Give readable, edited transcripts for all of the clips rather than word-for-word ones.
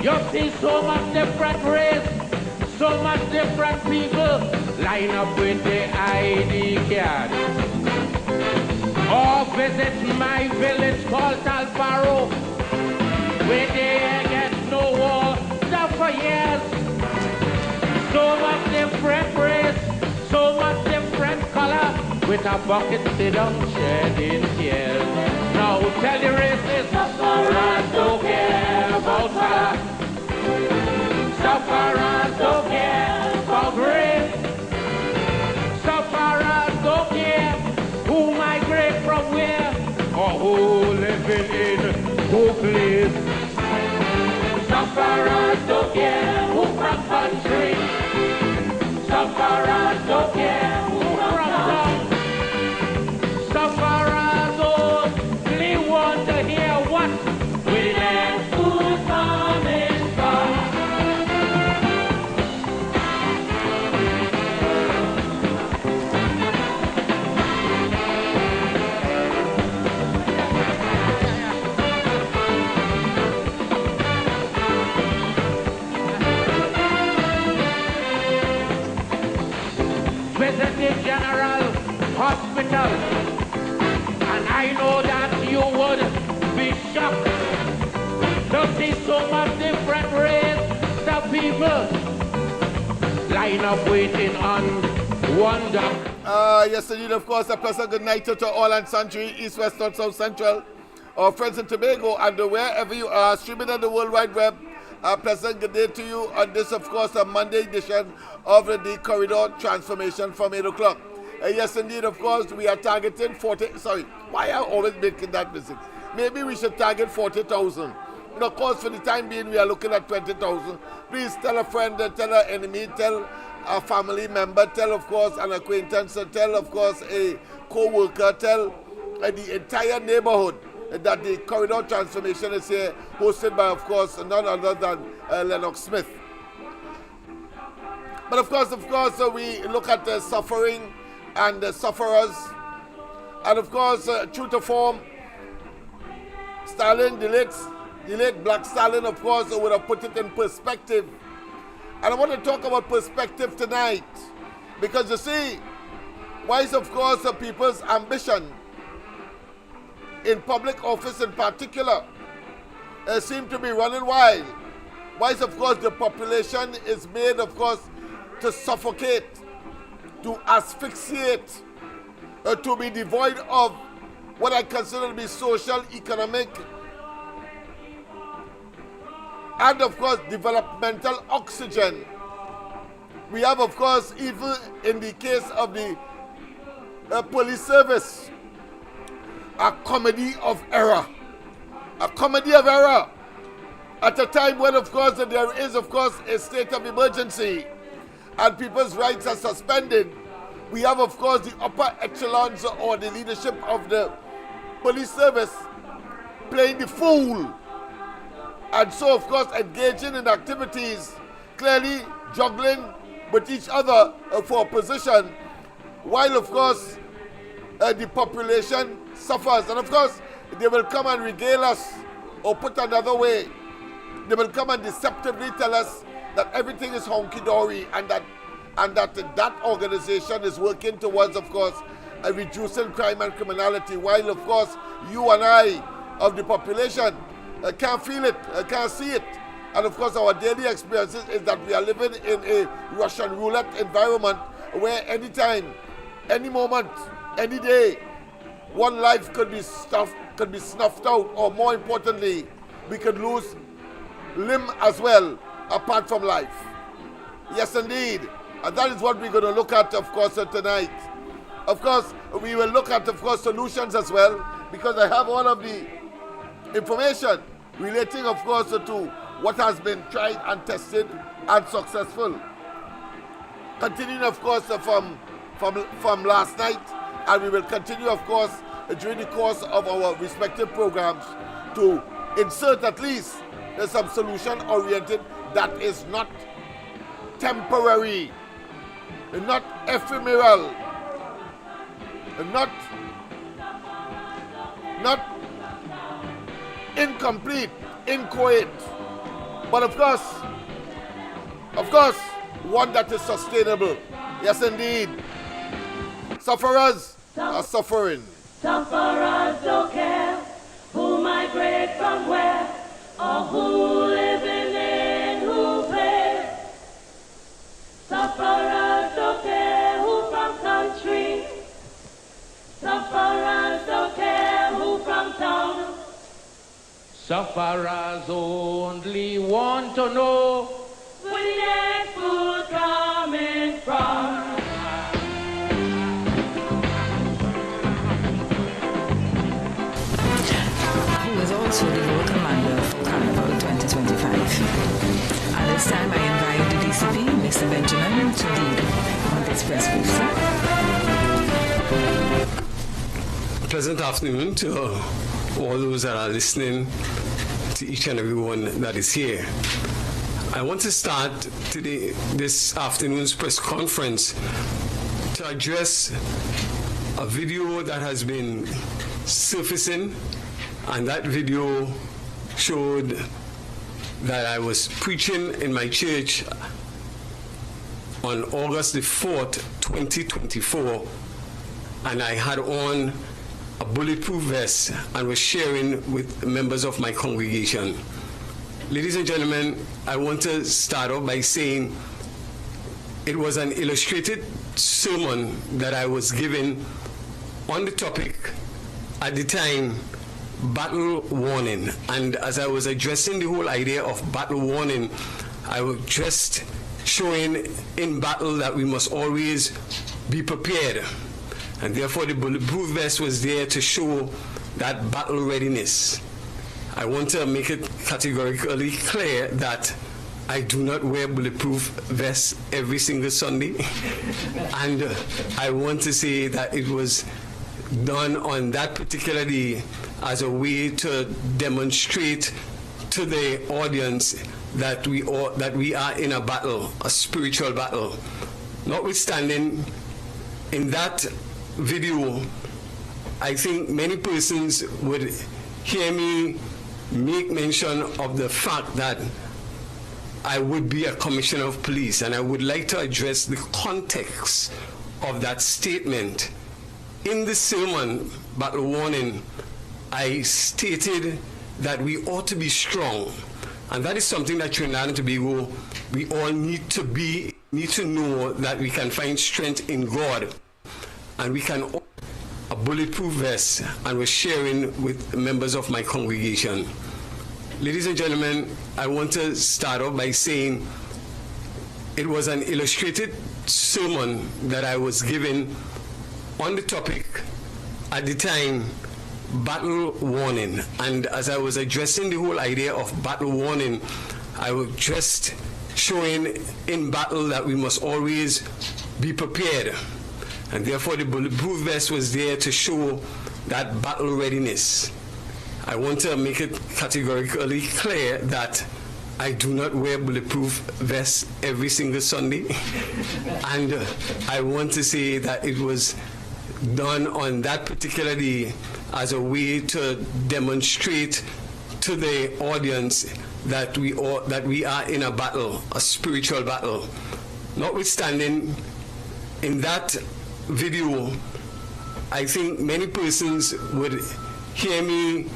You see so much different race, so much different people line up with the ID card. Or visit my village called Talfaro, where they get no wall stuff for years. So much different race, so much different color, with a bucket sit down shedding tears. Now tell the racists, sufferers don't care about color. Sufferers don't care about race. Sufferers don't care who migrate from where or who living in who place. Sufferers don't care who from country. Sufferers don't care who from town. Sufferers only want to hear what with the next who's coming from. Visit the General Hospital, and I know that you would be shocked to see so much different race of people line up waiting on one dock. Yes, indeed, of course, a pleasant good night to all and sundry, East, West, North, South, Central, our friends in Tobago, and wherever you are, streaming on the World Wide Web. A pleasant good day to you on this, of course, a Monday edition of the Corridor Transformation from 8 o'clock. Yes, indeed, of course, we are targeting 40, sorry, why am I always making that mistake? Maybe we should target 40,000. And of course, for the time being, we are looking at 20,000. Please tell a friend, tell an enemy, tell a family member, tell, of course, an acquaintance, tell, of course, a co-worker, tell the entire neighborhood that the Corridor Transformation is here, hosted by, of course, none other than Lennox Smith. But of course, we look at the suffering and the sufferers. And of course, true to form, Stalin, the late Black Stalin, of course, would have put it in perspective. And I want to talk about perspective tonight. Because you see, why is, of course, people's ambition in public office in particular seem to be running wild. Why is, of course, the population is made, of course, to suffocate, to asphyxiate, to be devoid of what I consider to be social, economic, and, of course, developmental oxygen. We have, of course, even in the case of the police service, a comedy of error. A comedy of error. At a time when, of course, there is, of course, a state of emergency and people's rights are suspended, we have, of course, the upper echelons or the leadership of the police service playing the fool. And so, of course, engaging in activities, clearly juggling with each other for position, while, of course, the population suffers. And of course, they will come and regale us, or put another way, they will come and deceptively tell us that everything is honky-dory and that organization is working towards, of course, reducing crime and criminality, while, of course, you and I of the population can't feel it, can't see it. And of course, our daily experiences is that we are living in a Russian roulette environment where anytime, any moment, any day, one life could be snuffed out, or more importantly, we could lose limb as well, apart from life. Yes, indeed. And that is what we're going to look at, of course, tonight. Of course, we will look at, of course, solutions as well, because I have all of the information relating, of course, to what has been tried and tested and successful. Continuing, of course, from last night, and we will continue, of course, during the course of our respective programs to insert at least some solution-oriented that is not temporary, not ephemeral, not incomplete, inchoate, but of course, one that is sustainable. Yes, indeed. Sufferers are suffering. Sufferers don't care who migrate from where or who living in who pays. Sufferers don't care who from country. Sufferers don't care who from town. Sufferers only want to know where the next food coming from. Who is also the World Commander for Carnival 2025. At this time, I invite the DCP, Mr. Benjamin, to lead on this press briefing. Pleasant afternoon to all those that are listening, to each and every one that is here. I want to start this afternoon's press conference to address a video that has been surfacing, and that video showed that I was preaching in my church on August the 4th, 2024, and I had on a bulletproof vest and was sharing with members of my congregation. Ladies and gentlemen, I want to start off by saying it was an illustrated sermon that I was given on the topic at the time, battle warning. And as I was addressing the whole idea of battle warning, I was just showing in battle that we must always be prepared. And therefore the bulletproof vest was there to show that battle readiness. I want to make it categorically clear that I do not wear bulletproof vests every single Sunday. And I want to say that it was done on that particular day as a way to demonstrate to the audience that we are in a battle, a spiritual battle. Notwithstanding, in that video, I think many persons would hear me make mention of the fact that I would be a commissioner of police, and I would like to address the context of that statement. In the sermon, battle warning, I stated that we ought to be strong, and that is something that Trinidad and Tobago, we all need to know that we can find strength in God, and we can a bulletproof vest, and was sharing with members of my congregation. Ladies and gentlemen, I want to start off by saying it was an illustrated sermon that I was given on the topic at the time, battle warning. And as I was addressing the whole idea of battle warning, I was just showing in battle that we must always be prepared. And therefore the bulletproof vest was there to show that battle readiness. I want to make it categorically clear that I do not wear bulletproof vests every single Sunday. And I want to say that it was done on that particular day as a way to demonstrate to the audience that we are in a battle, a spiritual battle. Notwithstanding, in that video, I think many persons would hear me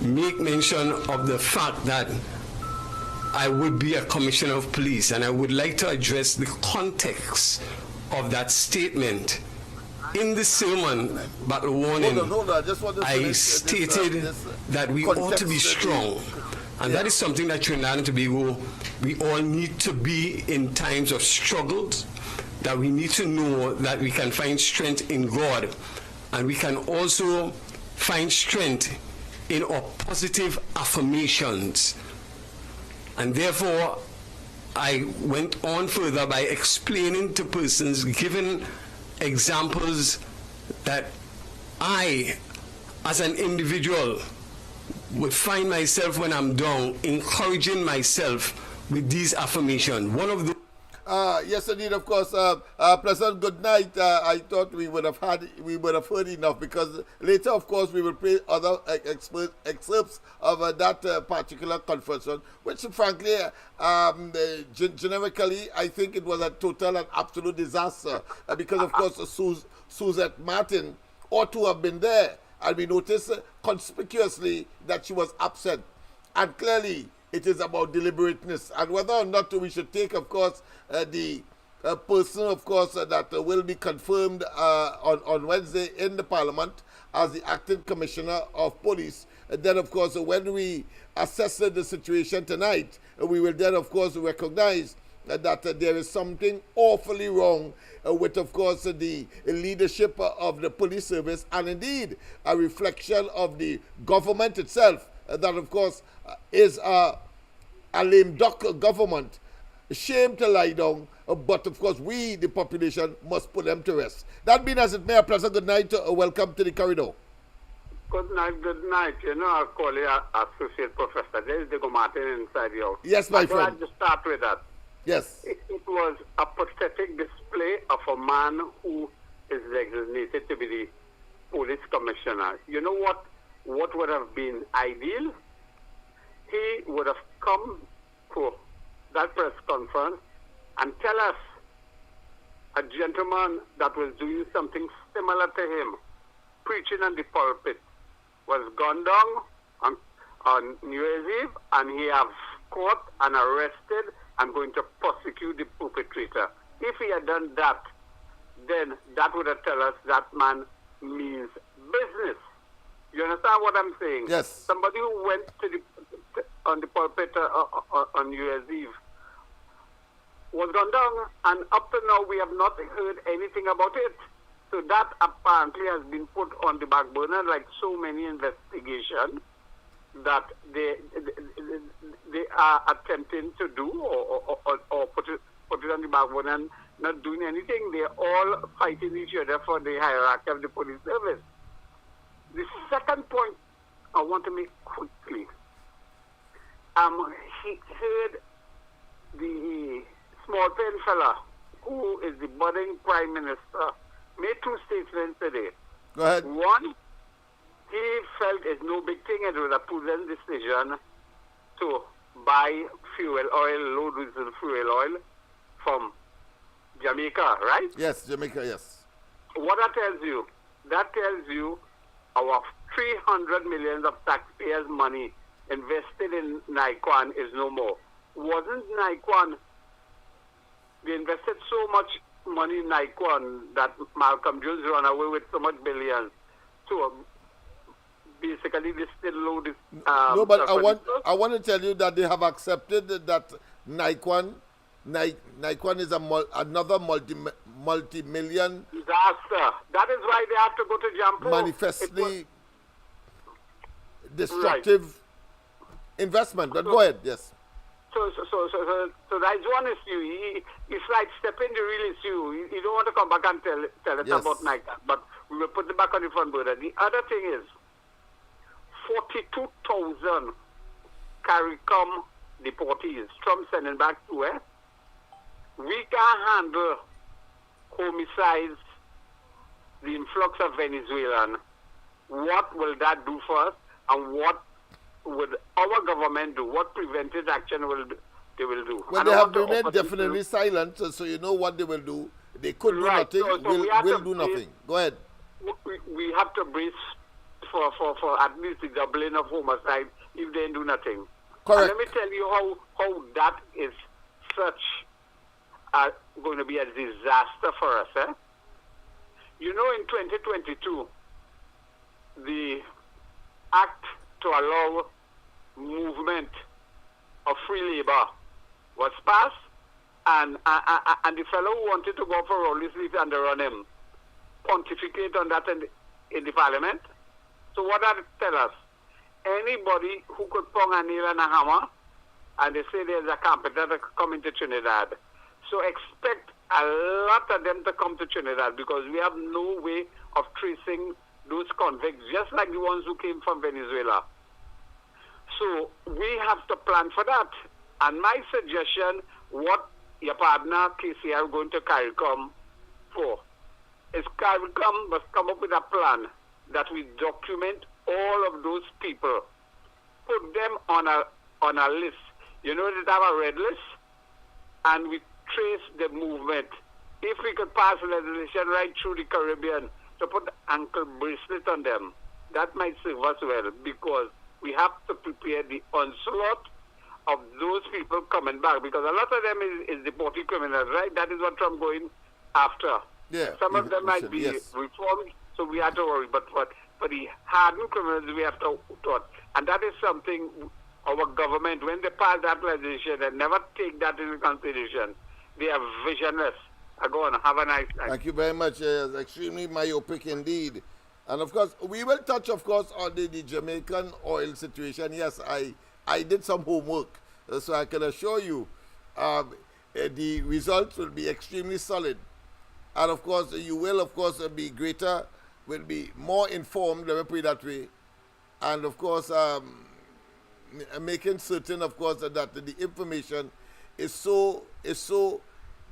make mention of the fact that I would be a commissioner of police, and I would like to address the context of that statement. In the sermon, battle warning, I stated that we ought to be strong, and that is something that Trinidad and Tobago, we all need to be in times of struggles, that we need to know that we can find strength in God, and we can also find strength in our positive affirmations. And therefore, I went on further by explaining to persons, giving examples that I, as an individual, would find myself when I'm down, encouraging myself with these affirmations. One of the Yes, indeed. Of course, President. Good night. I thought we would have heard enough, because later, of course, we will play other excerpts of that particular conference, which, frankly, generically, I think it was a total and absolute disaster, because, of course, Suzette Martin ought to have been there, and we noticed conspicuously that she was absent, and clearly it is about deliberateness, and whether or not we should take, of course, the person, of course, that will be confirmed on Wednesday in the Parliament as the acting commissioner of police. Then, of course, when we assess the situation tonight, we will then, of course, recognize that there is something awfully wrong with, of course, the leadership of the police service, and indeed a reflection of the government itself, that, of course, is a lame duck government. Shame to lie down, but of course we, the population, must put them to rest. That being as it may, a pleasant good night. Welcome to the corridor. Good night, good night. You know, I call you Associate Professor. There is the Martin inside you. Yes, my friend. I'd just start with that. Yes. It was a pathetic display of a man who is designated to be the police commissioner. You know what would have been ideal? He would have come to that press conference and tell us a gentleman that was doing something similar to him, preaching on the pulpit, was gunned down on New Year's Eve, and he has caught and arrested and going to prosecute the perpetrator. If he had done that, then that would have told us that man means business. You understand what I'm saying? Yes. Somebody who went to on the pulpit on New Year's Eve was gone down, and up to now we have not heard anything about it. So that apparently has been put on the back burner, like so many investigations that they are attempting to do, or put it on the back burner and not doing anything. They're all fighting each other for the hierarchy of the police service. The second point I want to make quickly. He heard the small pen fella, who is the budding prime minister, made two statements today. Go ahead. One, he felt it's no big thing, and it was a prudent decision to buy fuel oil, low diesel fuel oil from Jamaica, right? Yes, Jamaica, yes. What that tells you? That tells you our 300 million of taxpayers' money invested in Naikwan is no more. Wasn't Naikwan, they invested so much money in Naikwan that Malcolm Jones ran away with so much billions. So basically they still load this. No, but I want to tell you that they have accepted that Naikwan is another multi-million disaster. That is why they have to go to Jampo. Manifestly destructive investment. But go ahead, yes. So that's one issue. He's like stepping the real issue. He don't want to come back and tell us about Nike, but we will put it back on the front burner. The other thing is 42,000 CARICOM deportees. Trump sending back to where? We can handle homicides, the influx of Venezuelan. What will that do for us? And what would our government do? What preventive action they will do? Well, they have remained definitely silent, so you know what they will do. They could do nothing, will do nothing. Go ahead. We have to brace for at least the doubling of homicide if they do nothing. Correct. And let me tell you how that is going to be a disaster for us. You know, in 2022, the act to allow movement of free labor was passed, and the fellow who wanted to go for roll his sleeve and they run him pontificate on that in the parliament. So what that tell us? Anybody who could pong a nail and a hammer, and they say there's a carpenter that could come into Trinidad. So expect a lot of them to come to Trinidad, because we have no way of tracing those convicts, just like the ones who came from Venezuela. So we have to plan for that. And my suggestion, what your partner KCR going to CARICOM for? Is CARICOM must come up with a plan that we document all of those people, put them on a list. You know, they have a red list, and we trace the movement. If we could pass legislation right through the Caribbean to put the ankle bracelet on them, that might serve us well, because we have to prepare the onslaught of those people coming back, because a lot of them is deported criminals, right? That is what Trump going after. Yeah, some of them might be reformed, so we have to worry. But for the hardened criminals, we have to thought. And that is something our government, when they pass that legislation, they never take that into consideration. They are visionless. Go on, have a nice night. Thank you very much. Extremely myopic indeed. And of course, we will touch, of course, on the Jamaican oil situation. Yes, I did some homework, so I can assure you the results will be extremely solid. And of course, you will, of course, will be more informed, let me put it that way. And of course, making certain, of course, that the information is so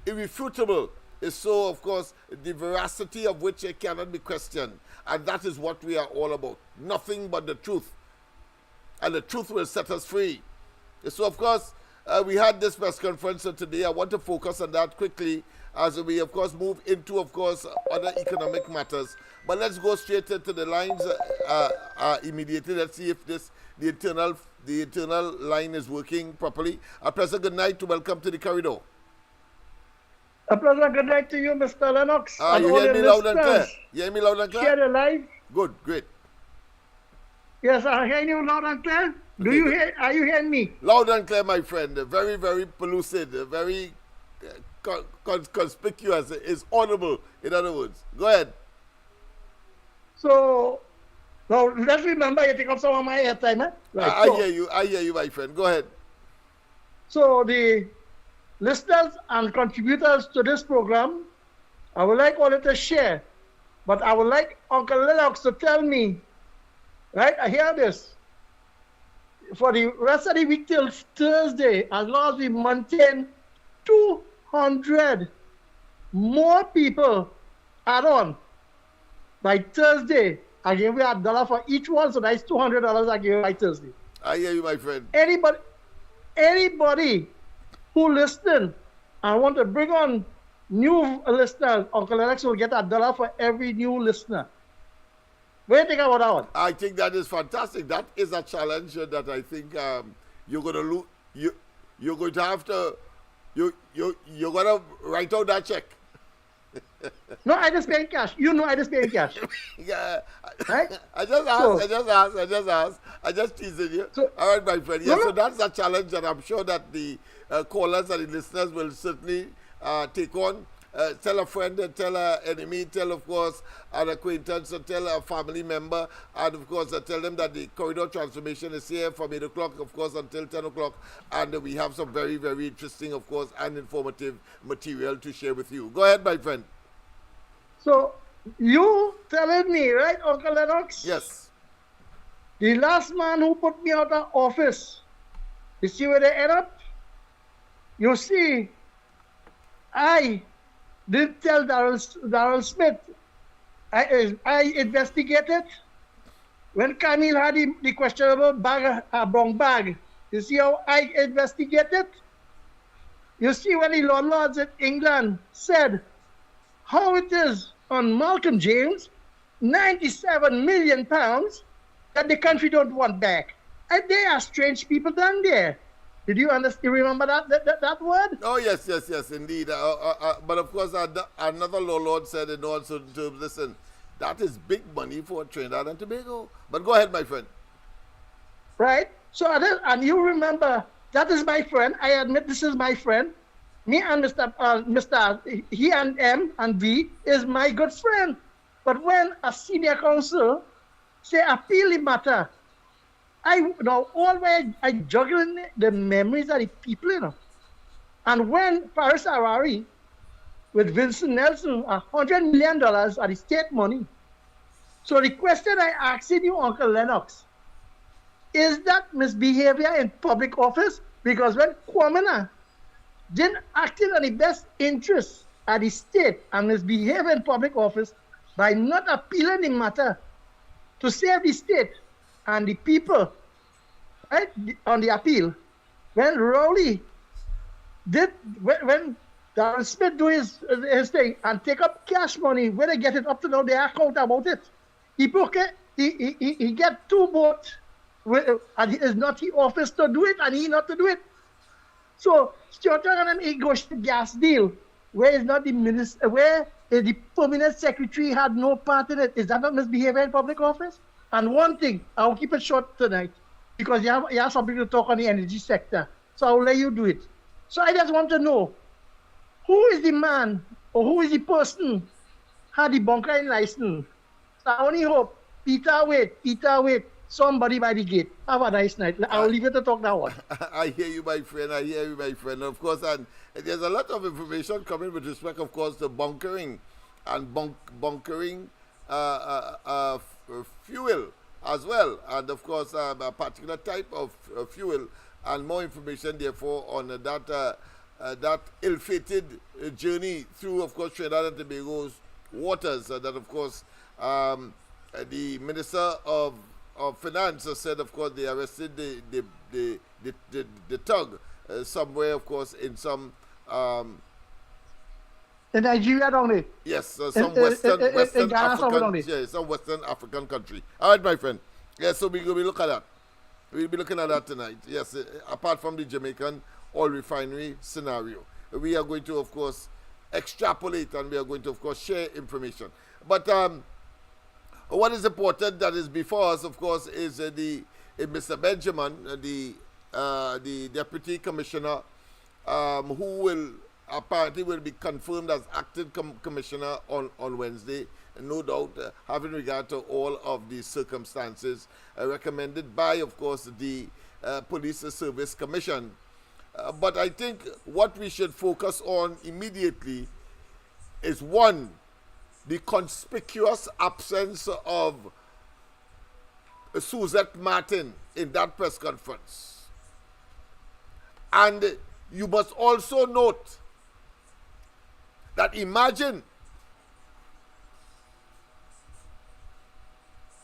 irrefutable, is so, of course, the veracity of which it cannot be questioned. And that is what we are all about. Nothing but the truth. And the truth will set us free. So, of course, we had this press conference today. I want to focus on that quickly as we, of course, move into, of course, other economic matters. But let's go straight into the lines immediately. Let's see if the internal line is working properly. A pleasant good night to welcome to the corridor. A pleasant good night to you, Mr. Lennox. You hear me loud and clear? You hear me loud and clear? Share the live. Good, great. Yes, I hear you loud and clear. Are you hearing me? Loud and clear, my friend. Very, very pellucid, very conspicuous. It's audible, in other words. Go ahead. So, now let's remember you take up some of my airtime, eh? Right, I hear you, my friend. Go ahead. So, the listeners and contributors to this program, I would like all to share, but I would like Uncle Lennox to tell me, right? I hear this. For the rest of the week till Thursday, as long as we maintain 200 more people add on by Thursday, I give you $1 for each one, so that's $200 I give you by Thursday. I hear you, my friend. Anybody who listen and want to bring on new listeners, Uncle Lennox will get $1 for every new listener. What do you think about that one? I think that is fantastic. That is a challenge that I think you're going to you're going to have to you're going to write out that check. No, I just pay in cash. You know, I just pay in cash. Yeah, right? I just asked. I just teasing you. All right, my friend. Yeah, so that's a challenge that I'm sure that the callers and the listeners will certainly take on. Tell a friend, tell an enemy, tell, of course, an acquaintance, tell a family member, and, of course, tell them that the corridor transformation is here from 8 o'clock, of course, until 10 o'clock, and we have some very, very interesting, of course, and informative material to share with you. Go ahead, my friend. So, you telling me, right, Uncle Lennox? Yes. The last man who put me out of office, you see where they end up? You see, I did tell Darrell Smith. I investigated when Camille had the questionable brown bag. You see how I investigated? You see when the landlords in England said how it is on Malcolm James, £97 million that the country don't want back. And they are strange people down there. Did you understand? You remember that word? Oh, yes, indeed. But of course, another law lord said in all certain terms, listen, that is big money for Trinidad and Tobago. But go ahead, my friend. Right. So, and you remember, that is my friend. I admit this is my friend. Me and Mr. He and M and V is my good friend. But when a senior counsel say appeal the matter, I juggling the memories of the people, you know. And when Faris Harari with Vincent Nelson, $100 million of the state money. So the question I asking you, Uncle Lennox, is that misbehavior in public office? Because when Kwamina didn't act in the best interest of the state and misbehave in public office by not appealing the matter to save the state and the people, right, on the appeal. When Rowley did, when Darren Smith do his thing and take up cash money, where they get it up to now, they account about it. He get 2 votes, and it is not the office to do it, and he not to do it. So Stuart and them negotiate gas deal, where is not the minister, where the permanent secretary had no part in it. Is that not misbehavior in public office? And one thing, I'll keep it short tonight, because you have something to talk on the energy sector. So I'll let you do it. So I just want to know, who is the man or who is the person had the bunkering license? So I only hope Peter wait, somebody by the gate. Have a nice night. I'll leave you to talk now on. I hear you, my friend. I hear you, my friend. Of course, and there's a lot of information coming with respect, of course, to bunkering and bunkering fuel as well. And, of course, a particular type of fuel, and more information, therefore, on that ill-fated journey through, of course, Trinidad and Tobago's waters. That, of course, the Minister of Finance said, of course, they arrested the tug somewhere, of course, in some in Nigeria, don't they? yes, some Western African, yeah, some Western African country. All right, my friend. Yes, so we'll be looking at that. We'll be looking at that tonight. Yes, apart from the Jamaican oil refinery scenario, we are going to, of course, extrapolate, and we are going to, of course, share information. But what is important that is before us, of course, is Mr. Benjamin, the Deputy Commissioner, who will apparently will be confirmed as acting commissioner on Wednesday, no doubt, having regard to all of the circumstances recommended by, of course, the Police Service Commission. But I think what we should focus on immediately is, one, the conspicuous absence of Suzette Martin in that press conference. And you must also note that, imagine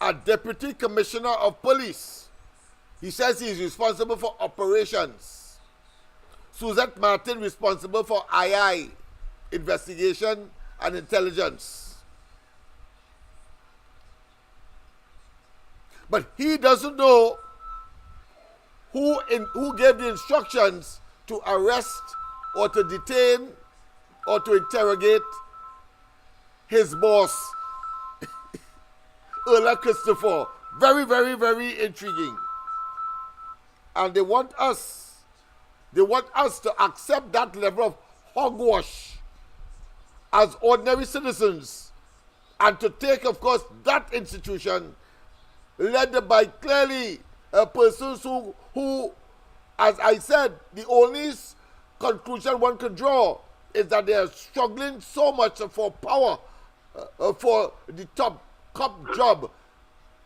a deputy commissioner of police. He says he is responsible for operations. Suzette Martin responsible for II, investigation and intelligence. But he doesn't know who gave the instructions to arrest or to detain or to interrogate his boss, Earl Christopher. Very, very, very intriguing. And they want us to accept that level of hogwash as ordinary citizens, and to take, of course, that institution led by clearly persons who, as I said, the only conclusion one can draw is that they are struggling so much for power, for the top job,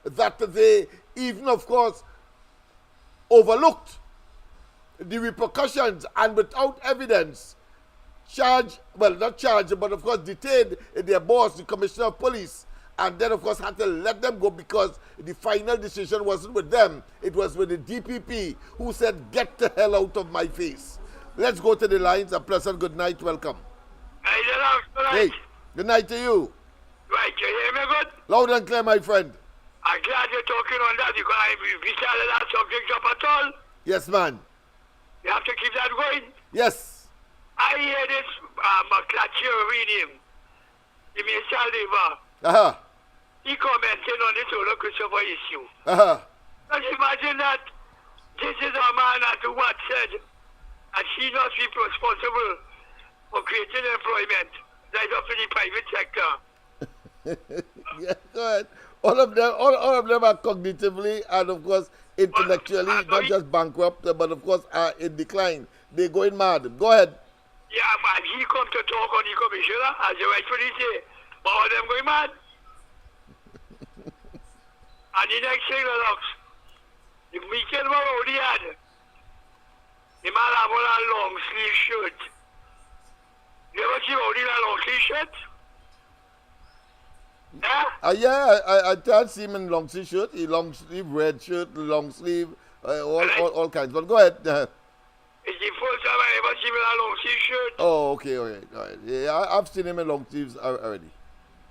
that they even, of course, overlooked the repercussions, and without evidence not charged, but of course detained their boss, the Commissioner of Police, and then, of course, had to let them go because the final decision wasn't with them. It was with the DPP, who said, "Get the hell out of my face." Let's go to the lines. A pleasant good night. Welcome. Hey, Lennox, good night. Hey, good night to you. Right, you hear me good? Loud and clear, my friend. I'm glad you're talking on that, because we started that subject up at all. Yes, man. You have to keep that going. Yes. I hear this McClatchy reading, the Mr. Uh-huh. He commented on this whole Christopher issue. Uh-huh. Just imagine that this is a man that what said, and she not be responsible for creating employment right up in the private sector. Yeah, go ahead. All of them are cognitively and, of course, intellectually not just bankrupt, but, of course, are in decline. They're going mad. Go ahead. Yeah, but he come to talk on the commissioner, as you rightfully say, but all them going mad. And the next thing, Lennox, the weekend were already had. The man have on a long sleeve shirt. You ever see him in a long sleeve shirt? Yeah? Yeah, I can't see him in long sleeve shirt, long sleeve red shirt, long sleeve, all kinds. But go ahead. It's the first time I ever see him in a long sleeve shirt. Oh, okay, all right. Yeah, I've seen him in long sleeves already.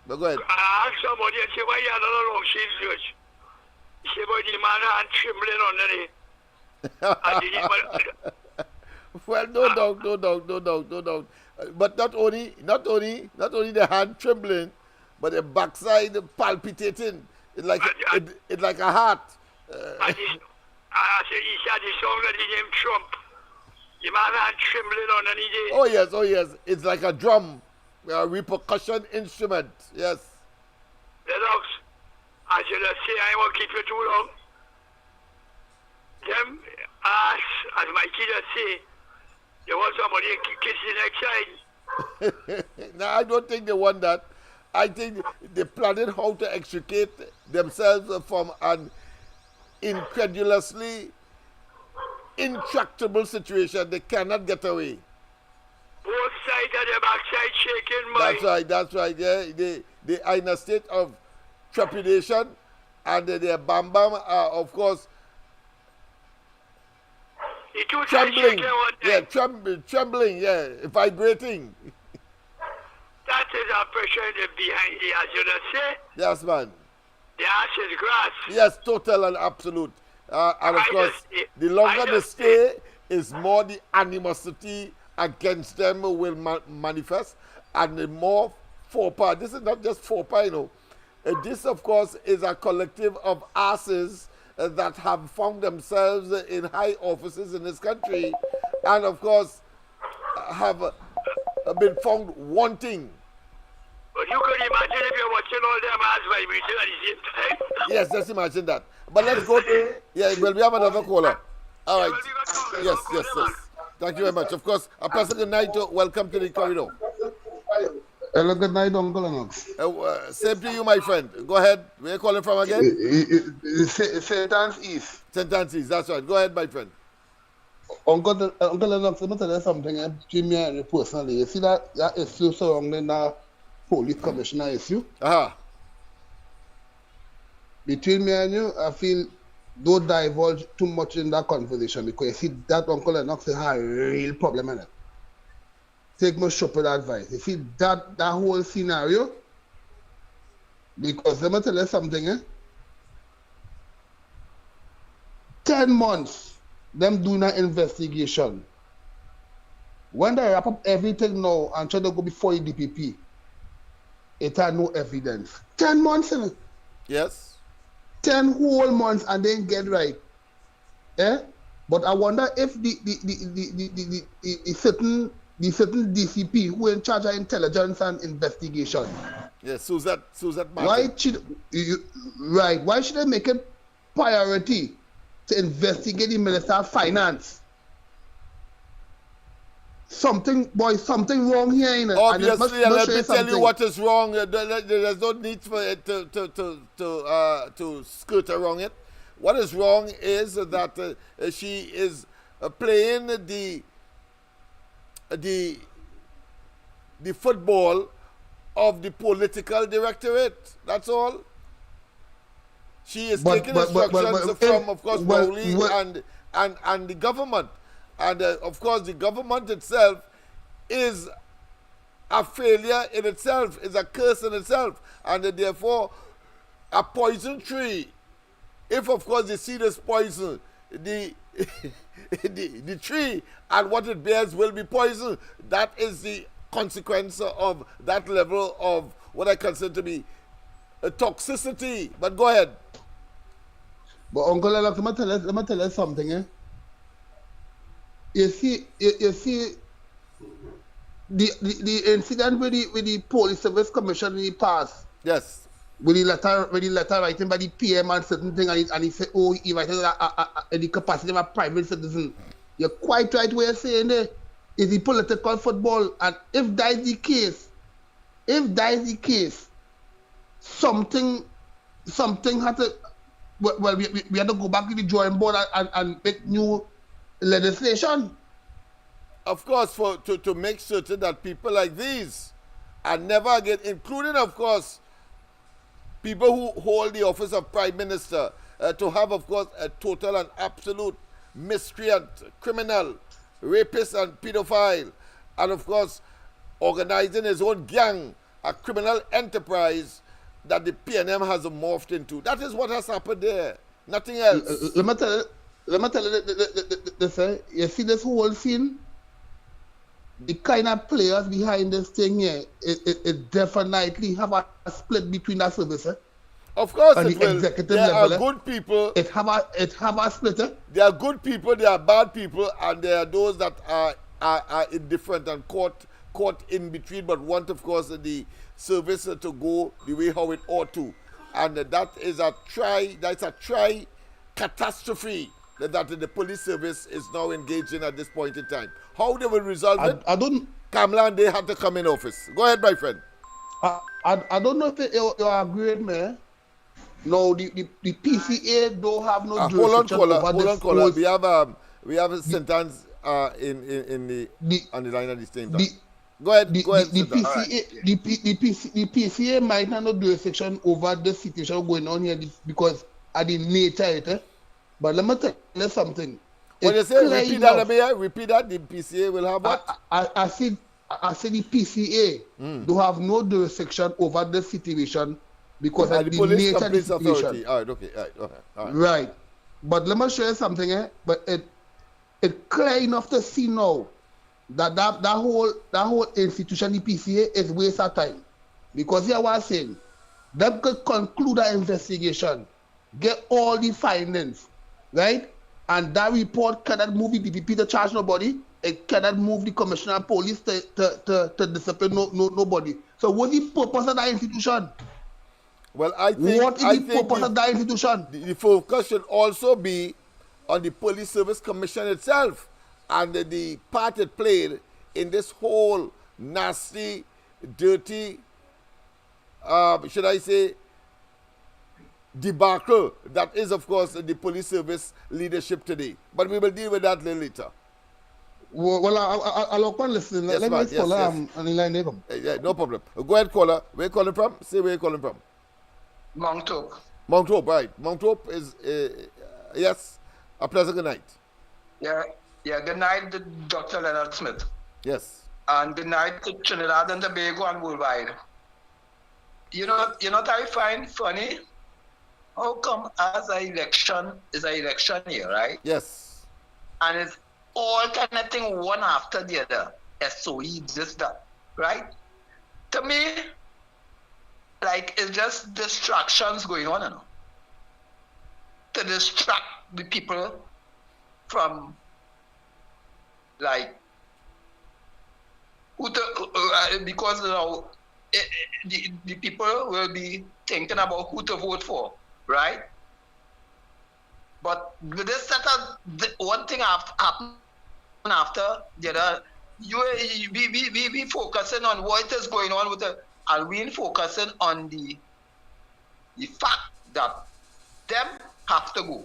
But go ahead. I asked somebody and said, why you had a long sleeve shirt? He said, but the man hand trembling underneath. Well, no doubt. But not only the hand trembling, but the backside palpitating. It's like a heart. I said, he said the song that he named Trump. The man hand trembling underneath. Oh yes. It's like a drum, a repercussion instrument. Yes. Lennox, I should have said I won't keep you too long. Them as my kids say, they want somebody to kiss the next side. No, I don't think they want that. I think they're planning how to extricate themselves from an incredulously intractable situation. They cannot get away. Both sides of their backside shaking, boy. That's right. Yeah, they are in a state of trepidation, and their bam are, of course, trembling. Yeah, trembling. Yeah, vibrating. That is a pressure behind the, as you say. Yes, man. The ass is grass. Yes, total and absolute. And of course, the longer they stay, is more the animosity against them will manifest, and the more faux pas. This is not just faux pas, you know. This, of course, is a collective of asses that have found themselves in high offices in this country, and of course, have been found wanting. But you can imagine if you're watching all them ass vibrating at the same time. Yes, just imagine that. But let's go to, well, we have another caller. All right. Yes. Thank you very much. Of course, a pleasant good night. Welcome to the corridor. Hello, good night, Uncle Lennox. Same to you, my friend. Go ahead. Where are you calling from again? St. Anne's East. St. Anne's East, that's right. Go ahead, my friend. Uncle Lennox, let me tell you something between me and you personally. You see that issue surrounding the police commissioner issue? Between me and you, I feel don't divulge too much in that conversation, because you see that Uncle Lennox has a real problem in it. Take my shepherd advice. You see that whole scenario, because let me tell you something, 10 months, them doing an investigation. When they wrap up everything now and try to go before the DPP, it had no evidence. 10 months in it. Yes. 10 whole months and then get right. But I wonder if the certain DCP who in charge of intelligence and investigation. Yes, Suzette Martin. Why should they make it priority to investigate the Minister of Finance? Something wrong here. Obviously, and let me tell you what is wrong. There's no need for it to skirt around it. What is wrong is that she is playing the football of the political directorate. That's all. She is taking instructions from, of course, Rowley and the government. And of course, the government itself is a failure in itself, is a curse in itself, and therefore a poison tree. If, of course, they see this poison, the tree and what it bears will be poison. That is the consequence of that level of what I consider to be a toxicity. But go ahead. But Uncle Lennox, let me tell you something. You see the incident with the police service commission in the past. Yes. With the letter writing by the PM and certain thing, and he said, oh, he writes in the capacity of a private citizen. You're quite right what you're saying there. It's the political football, and if that is the case, something had to. Well, we had to go back to the drawing board and make new legislation. of course, to make certain that people like these are never again, including, of course, people who hold the office of Prime Minister, to have, of course, a total and absolute miscreant, criminal, rapist and pedophile, and, of course, organizing his own gang, a criminal enterprise that the PNM has morphed into. That is what has happened there. Nothing else. Let me tell you this. You see this whole scene? The kind of players behind this thing here, it definitely have a split between that service. Of course, on it the will. executive There level. are good people. It have a split. There are good people, there are bad people, and there are those that are indifferent and caught in between, but want, of course, the service to go the way how it ought to. And that is a catastrophe that the police service is now engaged in at this point in time. How they will resolve it? I don't. Kamlan, they had to come in office. Go ahead, my friend. I don't know if you agree with me. No, the PCA don't have no jurisdiction hold on, caller. We have a sentence on the line at the same time. Go ahead. The PCA might have no jurisdiction over the situation going on here because of the nature of it. But let me tell you something. When you say repeat that, the PCA will have what? I said the PCA do have no jurisdiction over the situation because of the police nature of the complaints situation. authority. All right, okay, all right. Right. But let me show you something, but it clear enough to see now that whole institution, the PCA, is waste of time. Because here I was saying, they could conclude an investigation, get all the findings, right? And that report cannot move the DPP to charge nobody. It cannot move the commissioner of police to discipline nobody. So what's the purpose of that institution? Well, I think what is the purpose of that institution? The focus should also be on the Police Service Commission itself and the part it played in this whole nasty, dirty, should I say, debacle that is, of course, the police service leadership today. But we will deal with that a little later. Well, I'll open listen. Yes, let me follow on the line. Yeah, no problem. Go ahead, caller. Where you calling from? Say where you calling from. Mount Hope. Mount Hope, right. Mount Hope is, yes, a pleasant good night. Yeah, good night to Dr. Leonard Smith. Yes. And good night to Trinidad and Tobago and worldwide. You know what I find funny? How come as an election is an election year, right? Yes. And it's all connecting one after the other. SOE, this, that, right? To me, like, it's just distractions going on, you know? To distract the people from, like, because, you know, the people will be thinking about who to vote for, right? But with this setup, one thing happen after the other. We focusing on what is going on with the, and we focusing on the fact that them have to go.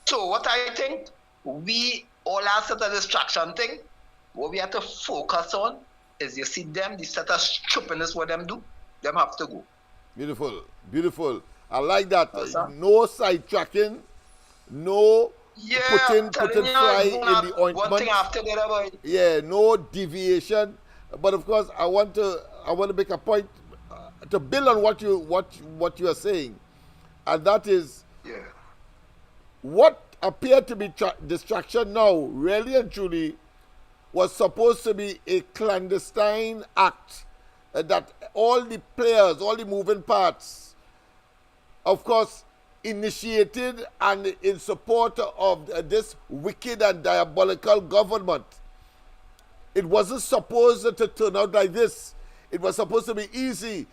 So what I think, we all have set a distraction thing. What we have to focus on is, you see them, the set of stupidness what them do, them have to go. Beautiful, beautiful. I like that. No sidetracking, no putting fly in the ointment. One thing after the other. Yeah, no deviation. But of course, I want to make a point to build on what you are saying, and that is, what appeared to be distraction now, really and truly, was supposed to be a clandestine act that all the players, all the moving parts, of course, initiated and in support of this wicked and diabolical government. It wasn't supposed to turn out like this. It was supposed to be easy.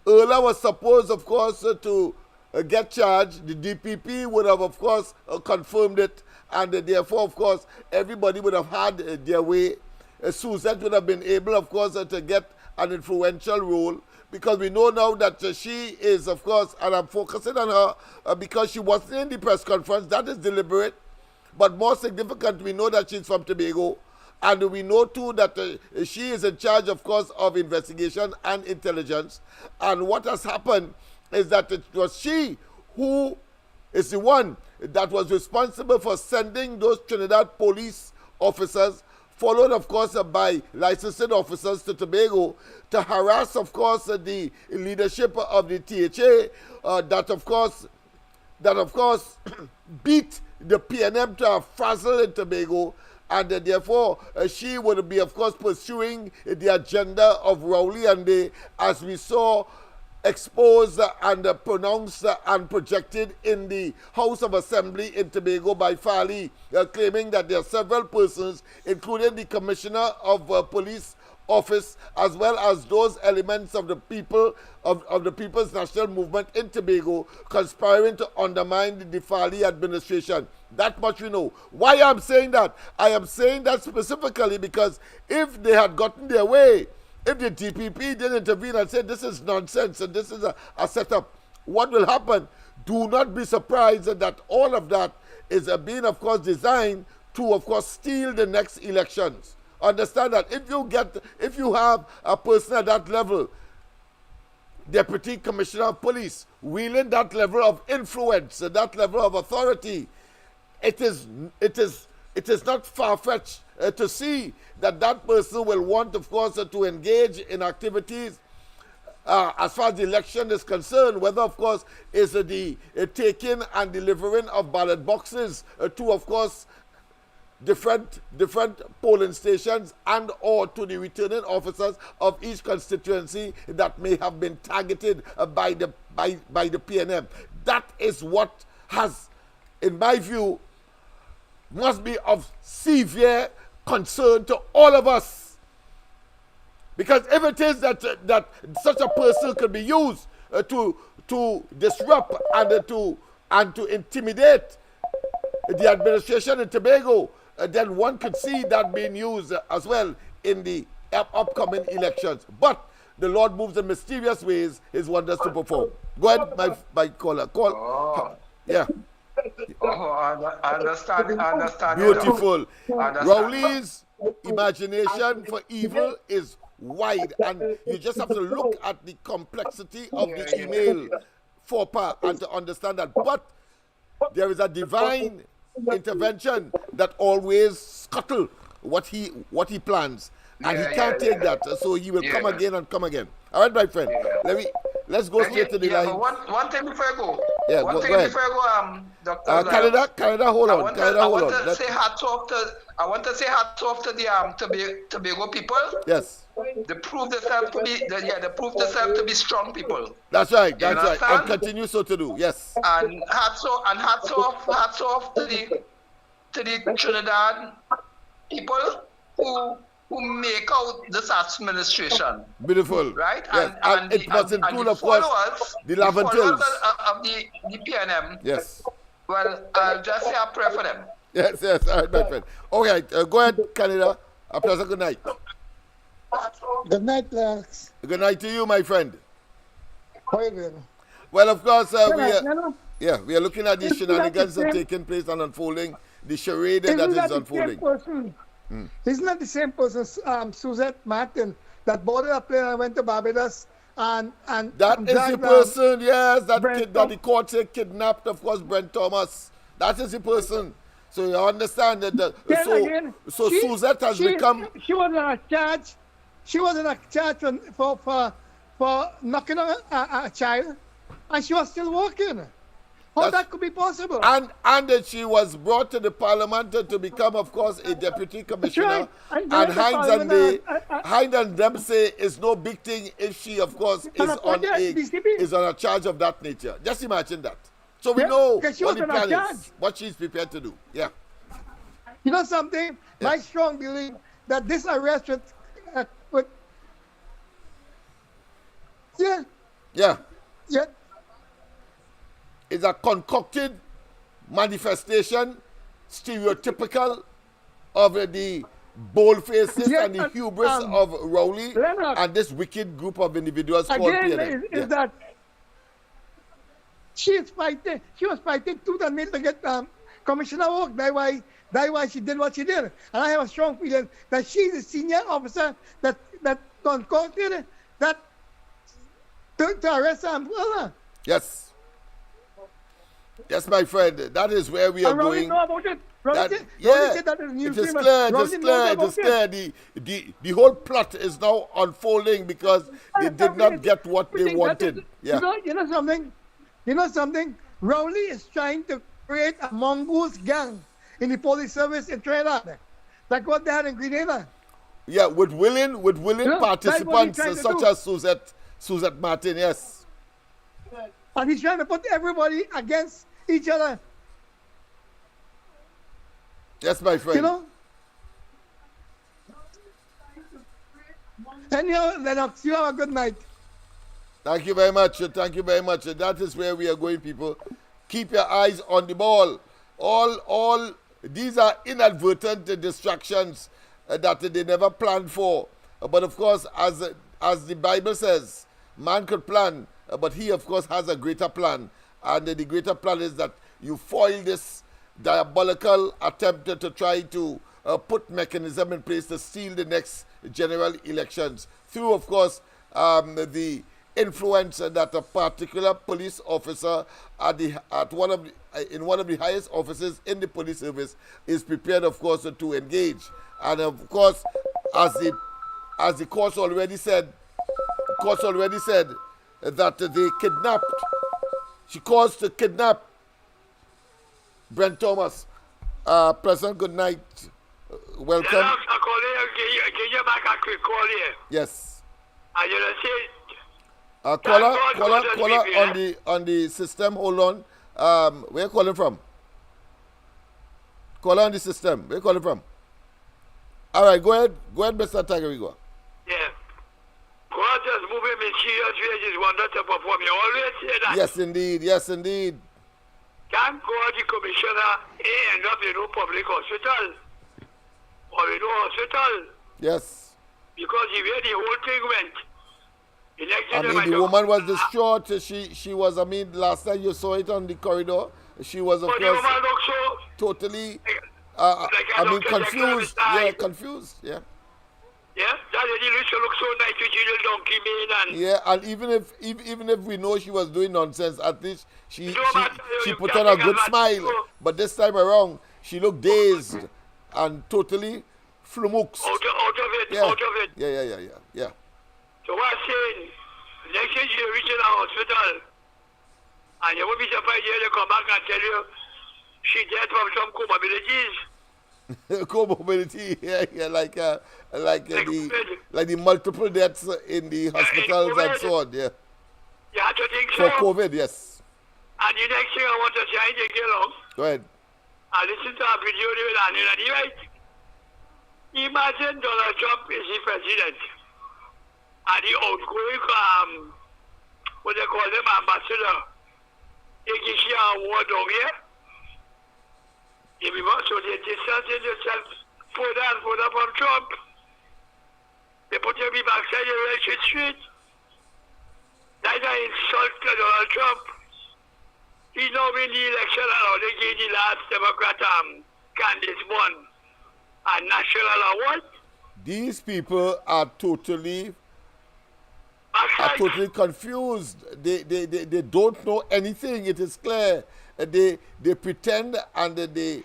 Erla was supposed, of course, to get charged. The DPP would have, of course, confirmed it, and therefore, of course, everybody would have had their way. Suzette would have been able, of course, to get an influential role, because we know now that she is, of course, and I'm focusing on her because she wasn't in the press conference. That is deliberate. But more significant, we know that she's from Tobago. And we know too that she is in charge, of course, of investigation and intelligence. And what has happened is that it was she who is the one that was responsible for sending those Trinidad police officers, followed, of course, by licensed officers to Tobago, to harass, of course, the leadership of the THA, that, of course, beat the PNM to a frazzle in Tobago. And therefore, she would be, of course, pursuing the agenda of Rowley and they, as we saw, exposed and pronounced and projected in the House of Assembly in Tobago by Farley, claiming that there are several persons, including the Commissioner of Police Office, as well as those elements of the people of the People's National Movement in Tobago, conspiring to undermine the Farley administration. That much we know. Why I'm saying that? I am saying that specifically because if they had gotten their way, if the DPP didn't intervene and say this is nonsense and this is a setup, what will happen? Do not be surprised that all of that is being, of course, designed to, of course, steal the next elections. Understand that if you have a person at that level, Deputy Commissioner of Police, wielding that level of influence, that level of authority, it is not far-fetched to see that that person will want, of course, to engage in activities as far as the election is concerned, whether, of course, is the taking and delivering of ballot boxes to, of course, different polling stations and or to the returning officers of each constituency that may have been targeted by the PNM. That is what has, in my view, must be of severe concern to all of us. Because if it is that such a person could be used to disrupt and to intimidate the administration in Tobago, then one could see that being used as well in the upcoming elections. But the Lord moves in mysterious ways, his wonders to perform. Go ahead, my caller. Yeah. I understand. Beautiful. Rowley's imagination for evil is wide, and you just have to look at the complexity of the email faux pas and to understand that. But there is a divine intervention that always scuttle what he plans, and he can't take that, so he will come again and come again. All right, my friend. Let's go straight to the line. One thing before I go. Yeah, one go thing ahead. before I go, Dr. Canada, hold on. I want to say hats off to the Tobago people. Yes. They prove themselves to be strong people. That's right. And continue so to do. Yes. And hats off to the Trinidad people who make out this administration. Beautiful. Right? Yes. And it must include, of course, the Laventils of the PNM. Yes. Well, I'll just say a prayer for them. Yes. All right, my friend. Okay, go ahead, Canada. A pleasant good night. Good night, Lennox. Good night to you, my friend. How are you doing? Well, of course, we are looking at the shenanigans that are taking place and unfolding, the charade that is unfolding. Isn't that the same person, Suzette Martin, that boarded a plane and went to Barbados and that is the person, yes, that the court said kidnapped, of course, Brent Thomas. That is the person. So you understand that. Suzette has become. She was in a charge. She was in a charge for knocking on a child, and she was still working. How that could be possible? And that she was brought to the parliament to become, of course, a deputy commissioner. Right. And Hines and them say it's no big thing if she, of course, is on a charge of that nature. Just imagine that. So we know what the plan is, what she's prepared to do. Yeah. You know something? Yeah. My strong belief that this arrest would is a concocted manifestation, stereotypical of the bold faces and the hubris of Rowley and this wicked group of individuals called PNM. Is that she was fighting tooth and nail to commissioner work. That's why she did what she did. And I have a strong feeling that she's the senior officer that concocted that to arrest her. Yes. Yes, my friend. That is where we are going. Know about it. That, Rowley yeah, said that in the it is newspaper. clear, it Rowley is knows clear, it about is clear. The whole plot is now unfolding because they did not get what they wanted. Yeah. You know something? Rowley is trying to create a mongoose gang in the police service in Trinidad. Like what they had in Grenada. Yeah, with willing participants such as Suzette Martin, yes. And he's trying to put everybody against each other. Yes, my friend. You know? Anyhow, Lennox, you have a good night. Thank you very much. Thank you very much. That is where we are going, people. Keep your eyes on the ball. All these are inadvertent distractions that they never planned for. But of course, as the Bible says, man could plan, but he of course has a greater plan. And the greater plan is that you foil this diabolical attempt to try to put mechanism in place to steal the next general elections through, of course, the influence that a particular police officer in one of the highest offices in the police service is prepared, of course, to engage. And of course, as the courts already said, that they kidnapped. She caused to kidnap Brent Thomas. President, good night. Welcome. Lennox, I call you, give you back a quick call here. Yes. And you know, say, caller on the system. Hold on. Where you calling from? Caller on the system. Where you calling from? All right, go ahead, Mr. Tagarigo. Yeah. God just move him in serious ways is wonder to perform. You always say that. Yes, indeed. Thank God the commissioner end up in no public hospital or in no hospital. Yes. Because the way the whole thing went. The woman was distraught. She was, last time you saw it on the corridor, she was, of course, the woman looked so totally, confused. Yeah, confused, yeah. Yeah, that lady looked so nice with your little donkey mane and... Yeah, and even if we know she was doing nonsense, at least she put on a good smile. But this time around, she looked dazed and totally flummoxed. Out of it. Yeah. So what I'm saying, next thing you reach in a hospital, and you won't be surprised they come back and tell you she dead from some comorbidities. Comorbidity, yeah, like the multiple deaths in the hospitals and so on, yeah. You have to think so. For COVID, yes. And the next thing I want to say, I take you along. Go ahead. I listen to a video and he right. Imagine Donald Trump is the president. And the outgoing, what they call them, ambassador, they give you a award down here. So they distancing themselves further and further from Trump. They put him backside the election street. That's an insult to Donald Trump. He now win the election and they gave the last Democrat candidate won a national award. These people are totally confused. They don't know anything. It is clear. They pretend and they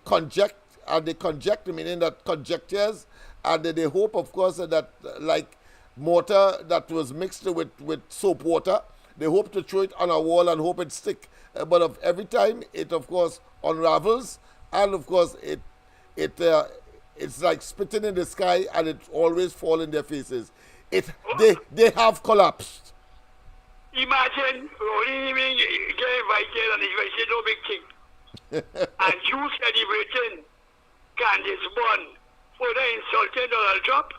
conject, meaning that conjectures, and they hope, of course, that like mortar that was mixed with soap water, they hope to throw it on a wall and hope it stick. But every time it, of course, unravels, and of course it's like spitting in the sky, and it always falls in their faces. They have collapsed. Imagine only get invited and invited no big thing. And you celebrating Candace Bond for the insulting Donald Trump.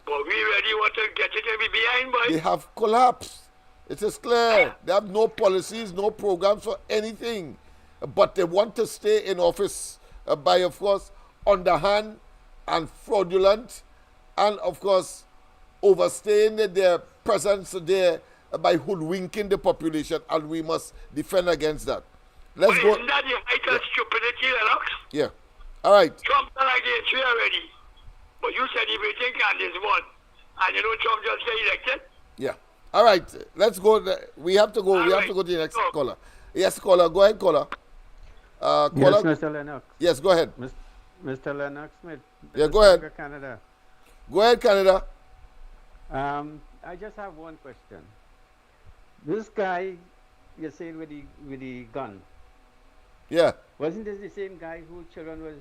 But we really want to get it and be behind, boy. They have collapsed. It is clear. They have no policies, no programs for anything. But they want to stay in office by, of course, underhand and fraudulent, and, of course, overstaying their presence there by hoodwinking the population, and we must defend against that. let's But go. isn't that the height of stupidity, Lennox? Yeah. All right. Trump done like the entry already. But you said he waiting candidates won. And you know Trump just get elected? Yeah. All right. Let's go. We have to go. All We have right. to go to the next Go. caller. Yes, caller. Go ahead, caller. Yes, Caller. Mr. Lennox. Yes, go ahead. Mr. Lennox Smith. Yeah, go ahead. Canada. Go ahead, Canada. I just have one question. This guy you're saying with the gun, Yeah. wasn't this the same guy who children was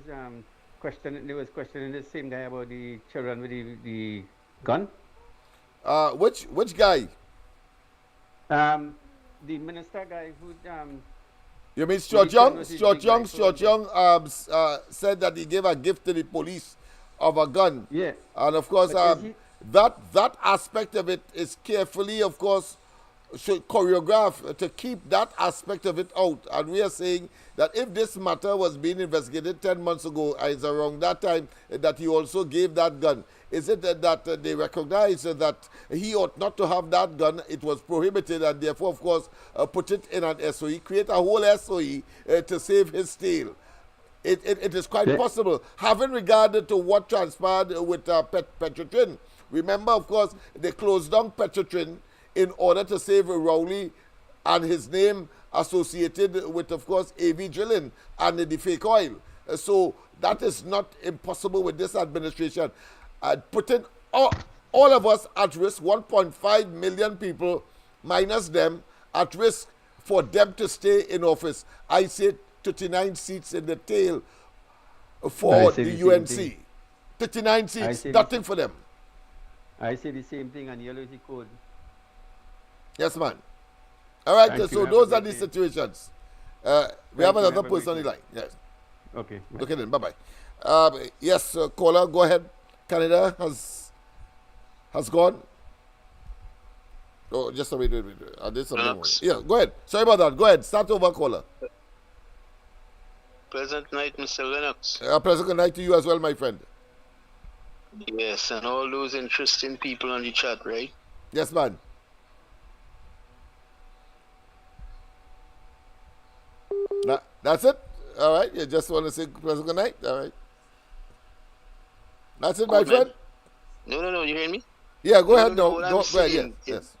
questioning? They was questioning the same guy about the children with the gun. Which guy? The minister guy who You mean the Stuart children Young? was the Stuart big Young? guy Stuart Young said that he gave a gift to the police of a gun. Yeah. And of course, But is he- that aspect of it is carefully, of course, should choreograph to keep that aspect of it out. And we are saying that if this matter was being investigated 10 months ago, it's around that time that he also gave that gun. Is it that they recognize that he ought not to have that gun? It was prohibited, and therefore, of course, put it in an SOE, create a whole SOE to save his tail. It is quite possible, having regard to what transpired with Petrotrin. Remember, of course, they closed down Petrotrin in order to save Rowley and his name associated with, of course, AV drilling and the fake oil. So that is not impossible with this administration. Putting all of us at risk, 1.5 million people minus them, at risk for them to stay in office. I say 39 seats in the tail for the UNC. 39 seats, nothing for them. I say the same thing on yellow code. Yes, man. All right, Thank so you. those are the situations. We have another person on the line. Yes. Okay. Okay then, bye-bye. Yes, caller, go ahead. Canada has gone. Oh, just a wait. There's something. Yeah, go ahead. Sorry about that. Go ahead. Start over, caller. Pleasant night, Mr. Lennox. Pleasant night to you as well, my friend. Yes, and all those interesting people on the chat, right? Yes, man. That's it? All right. You just want to say pleasant good night? All right. That's it, my friend? No, you hear me? Yeah, go ahead. What I'm Go ahead. saying Yes.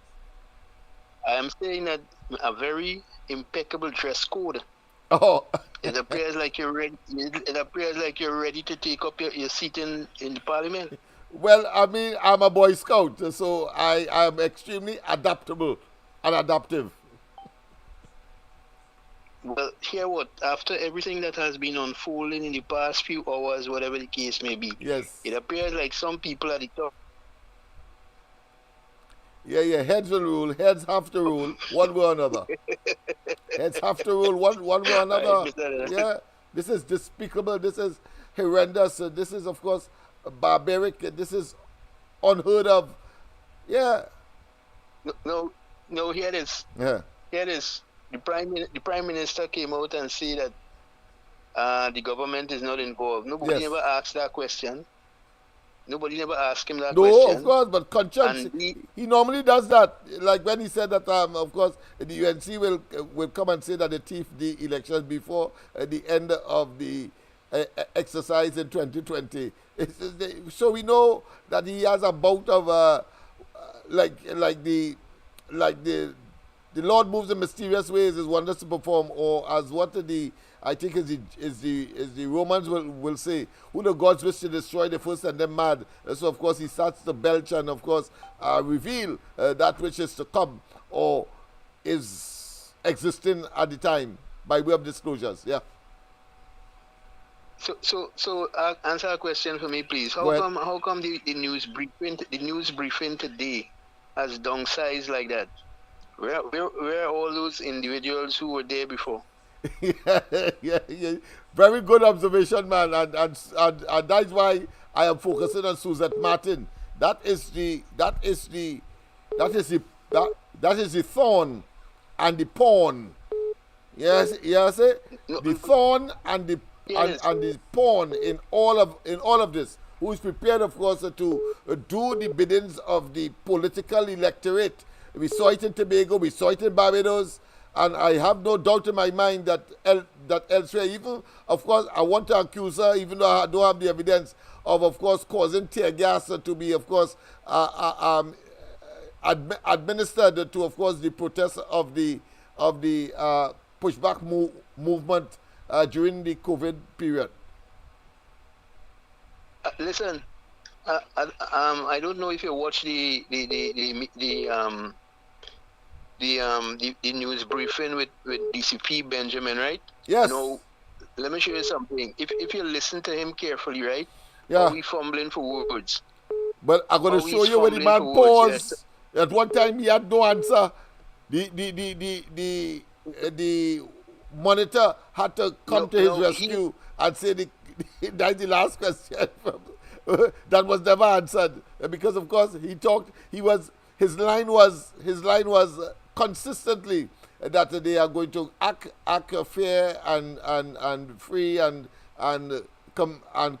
I'm saying that a very impeccable dress code. Oh. It appears like you're ready. It appears like you're ready to take up your seat in the parliament. Well, I mean, I'm a Boy Scout, so I am extremely adaptable and adaptive. Well, hear what? After everything that has been unfolding in the past few hours, whatever the case may be, yes, it appears like some people at the top. Yeah, heads will rule. Heads have to rule one way or another. Heads have to rule one way or another. Yeah, this is despicable. This is horrendous. This is, of course, barbaric. This is unheard of. Yeah. No, hear this. Yeah. Hear this. The prime minister came out and said that the government is not involved. Nobody ever asked that question. Nobody never asked him that question. No, of course, but conscience, he normally does that. Like when he said that, of course, the UNC will come and say that they thief the elections before the end of the exercise in 2020. So we know that he has a bout of like the Lord moves in mysterious ways, his wonders to perform, or as what I think is the Romans will say, who the gods wish to destroy, the first and them mad. So of course he starts to belch and of course reveal that which is to come or is existing at the time by way of disclosures. Yeah. So answer a question for me, please. How come the news briefing today has downsized like that? Where are all those individuals who were there before? yeah. Very good observation, man. And that's why I am focusing on Suzette Martin. That is the thorn and the pawn. Yes, the thorn and the and the pawn in all of this. Who is prepared, of course, to do the biddings of the political electorate. We saw it in Tobago, we saw it in Barbados, and I have no doubt in my mind that elsewhere, even, of course, I want to accuse her, even though I don't have the evidence of course, causing tear gas to be, of course, administered to, of course, the protests of the pushback movement during the COVID period. Listen, I don't know if you watched the news briefing with DCP Benjamin, right? Yes. No, let me show you something. If you listen to him carefully, right? Yeah. Are we fumbling for words? But I'm going to show you when the man paused. Yes. At one time he had no answer. The monitor had to come to his rescue and say that's the last question that was never answered, because of course he talked. His line was consistently that they are going to act fair and free and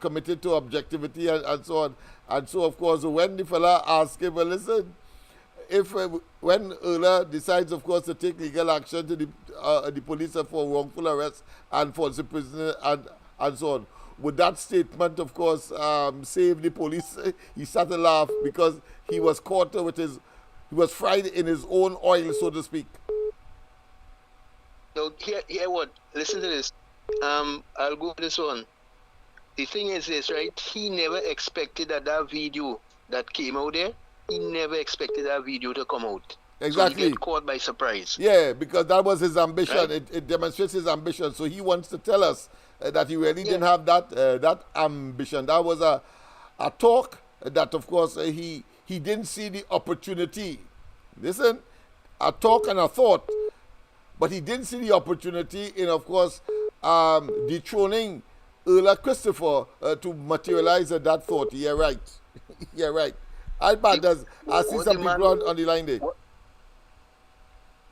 committed to objectivity and so on. And so, of course, when the fella asked him, well, listen, when Erla decides, of course, to take legal action to the police for wrongful arrest and false imprisonment and so on, would that statement, of course, save the police? He started to laugh because he was caught he was fried in his own oil, so to speak. So hear what? Listen to this. I'll go with this one. The thing is this, right? He never expected that video that came out there, he never expected that video to come out. Exactly. So he got caught by surprise. Yeah, because that was his ambition. Right? It demonstrates his ambition. So he wants to tell us that he really didn't have that ambition. That was a talk that, of course, he didn't see the opportunity. Listen, a talk and a thought, but he didn't see the opportunity in, of course, dethroning Erla Christopher to materialize that thought. Yeah, right. Yeah, right. I see some people on the line there.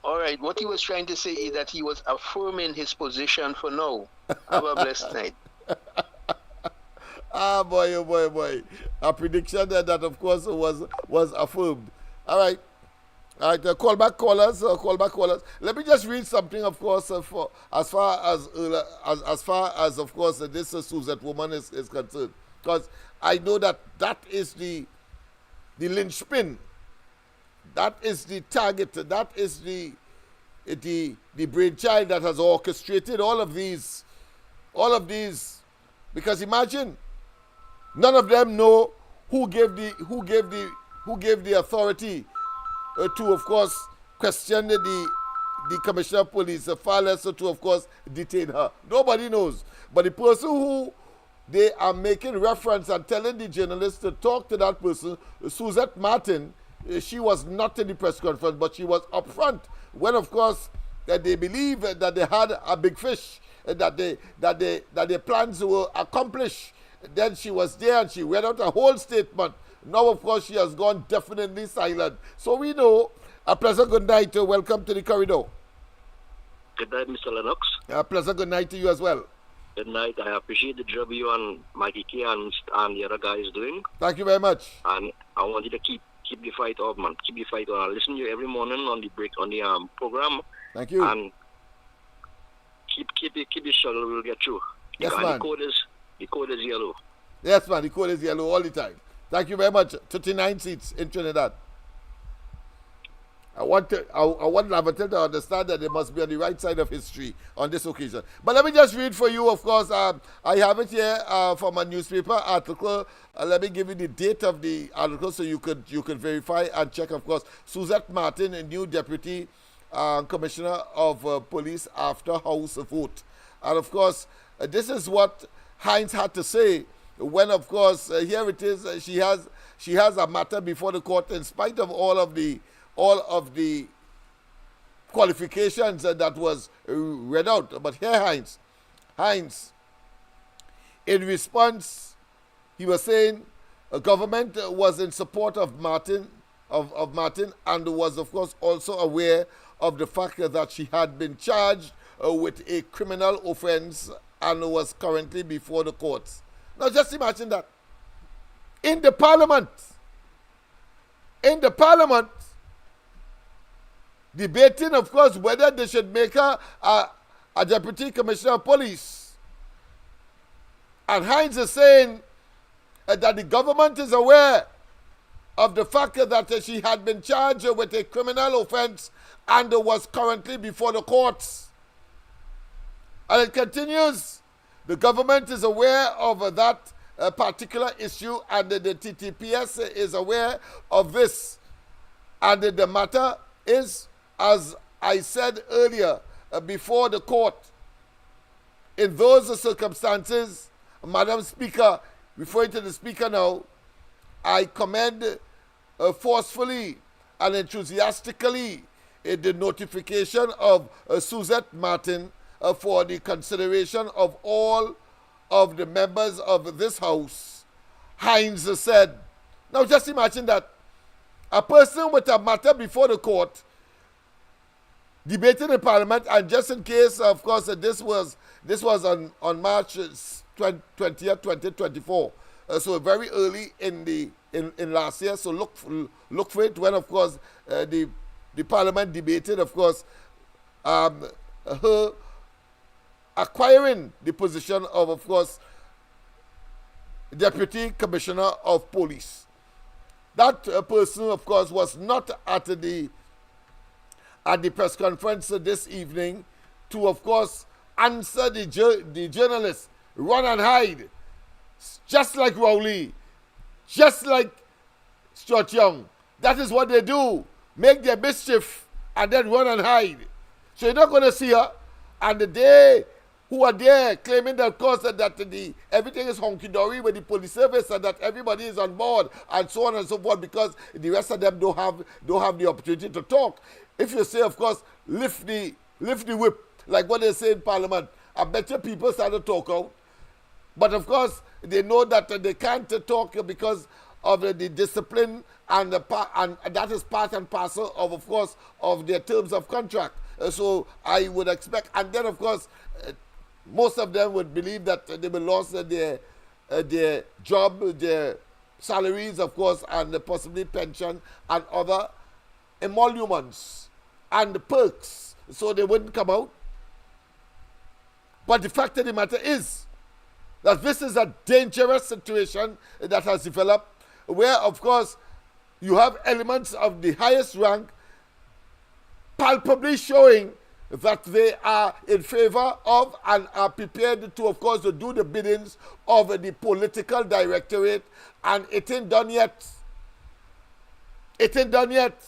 All right. What he was trying to say is that he was affirming his position for now. Have a blessed night. Boy, oh boy, oh boy. A prediction that of course, was affirmed. All right. All right, call back callers. Let me just read something, of course, for as far as of course this Suzette woman is concerned, because I know that is the linchpin, that is the target, that is the brainchild that has orchestrated all of these, because imagine, none of them know who gave the authority to, of course, question the commissioner of police, far less to, of course, detain her. Nobody knows. But the person who they are making reference and telling the journalists to talk to that person, Suzette Martin, she was not in the press conference, but she was up front when, of course, that they believe that they had a big fish, that their plans were accomplished. Then she was there and she read out a whole statement. Now, of course, she has gone definitely silent. So we know. A pleasant good night. Welcome to the corridor. Good night, Mr. Lennox. A pleasant good night to you as well. Good night. I appreciate the job you and Mikey K and the other guys doing. Thank you very much. And I want you to keep the fight up, man. Keep the fight on. I listen to you every morning on the program. Thank you. And keep the struggle. We'll get through. Yes, man. The code is yellow. Yes, man. The code is yellow all the time. Thank you very much. 39 seats in Trinidad. I want Lavatel to understand that they must be on the right side of history on this occasion. But let me just read for you, of course. I have it here from a newspaper article. Let me give you the date of the article so you could verify and check, of course. Suzette Martin, a new deputy commissioner of police after House vote. And, of course, this is what Hines had to say when, of course, here it is. She has a matter before the court in spite of all of the qualifications that was read out. But here Hines, in response, he was saying a government was in support of Martin, and was, of course, also aware of the fact that she had been charged with a criminal offense and was currently before the courts. Now, just imagine that. In the parliament, debating, of course, whether they should make her a deputy commissioner of police. And Hines is saying that the government is aware of the fact that she had been charged with a criminal offense and was currently before the courts. And it continues, the government is aware of that particular issue, and the TTPS is aware of this. And the matter is, as I said earlier, before the court. In those circumstances, Madam Speaker, referring to the Speaker now, I commend forcefully and enthusiastically the notification of Suzette Martin for the consideration of all of the members of this House. Hines said, now just imagine that a person with a matter before the court debated in Parliament, and just in case, of course, this was on March 20th, 2024. So very early in last year. So look for it when, of course, the Parliament debated, of course, her acquiring the position of course, Deputy Commissioner of Police. That person, of course, was not at the press conference this evening to, of course, answer the journalists, run and hide, just like Rowley, just like Stuart Young. That is what they do, make their mischief and then run and hide. So you're not going to see her, and they who are there claiming that, of course, that everything is honky-dory with the police service and that everybody is on board and so on and so forth, because the rest of them don't have the opportunity to talk. If you say, of course, lift the whip, like what they say in Parliament, I bet you people start to talk out. But of course, they know that they can't talk because of the discipline, and that is part and parcel of course, of their terms of contract. So I would expect, and then of course, most of them would believe that they will lose their job, their salaries, of course, and possibly pension and other emoluments and perks, so they wouldn't come out. But the fact of the matter is that this is a dangerous situation that has developed, where, of course, you have elements of the highest rank palpably showing that they are in favor of and are prepared to, of course, to do the biddings of the political directorate, and it ain't done yet. It ain't done yet,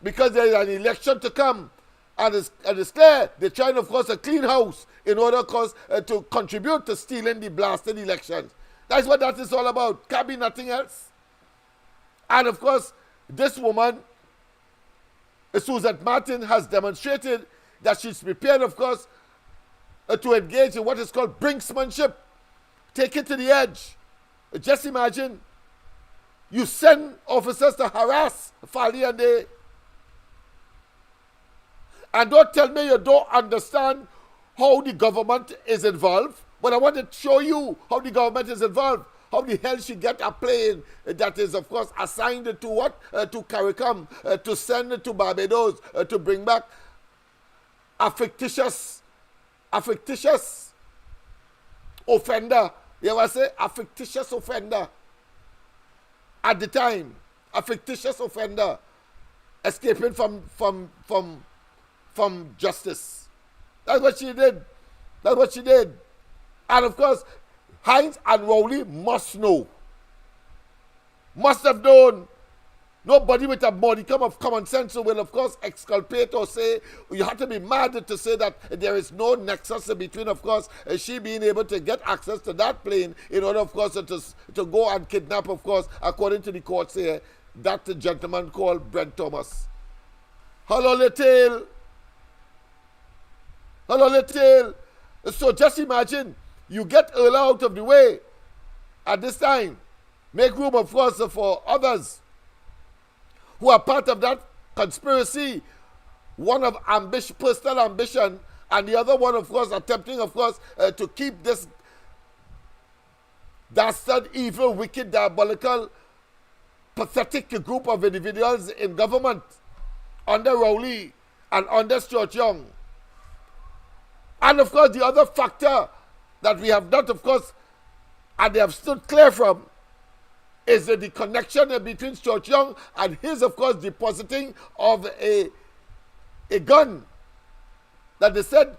because there is an election to come, and it's clear they're trying, of course, to clean house in order, of course, to contribute to stealing the blasted elections. That's what that is all about. Can't be nothing else. And of course, this woman, Suzette Martin, has demonstrated that she's prepared, of course, to engage in what is called brinksmanship. Take it to the edge. Just imagine, you send officers to harass Fali and they, and don't tell me you don't understand how the government is involved. But I want to show you how the government is involved. How the hell she get a plane that is, of course, assigned to what? To CARICOM, to send to Barbados, to bring back a fictitious offender. You ever say? A fictitious offender. At the time, a fictitious offender escaping from justice. That's what she did. That's what she did. And of course, Hines and Rowley must know. Must have known. Nobody with a modicum of common sense will, of course, exculpate or say, you have to be mad to say that there is no nexus between, of course, she being able to get access to that plane in order, of course, to go and kidnap, of course, according to the courts here, that gentleman called Brent Thomas. Hello, little. Hello, little. So just imagine, you get Earl out of the way at this time. Make room, of course, for others who are part of that conspiracy. One of personal ambition, and the other one, of course, attempting, of course, to keep this dastard, evil, wicked, diabolical, pathetic group of individuals in government under Rowley. and under Stuart Young. And of course, the other factor that we have not, of course, and they have stood clear from, is the connection between Stuart Young and his, of course, depositing of a gun that they said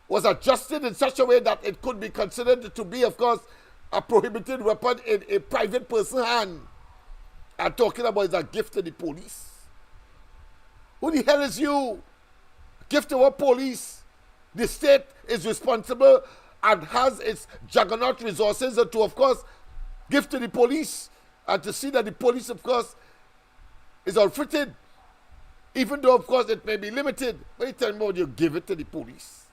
was adjusted in such a way that it could be considered to be, of course, a prohibited weapon in a private person's hand. I'm talking about is a gift to the police. Who the hell is you? Gift to what police? The state is responsible and has its juggernaut resources to, of course, give to the police and to see that the police, of course, is unfitted. Even though, of course, it may be limited. But you tell me what you give it to the police.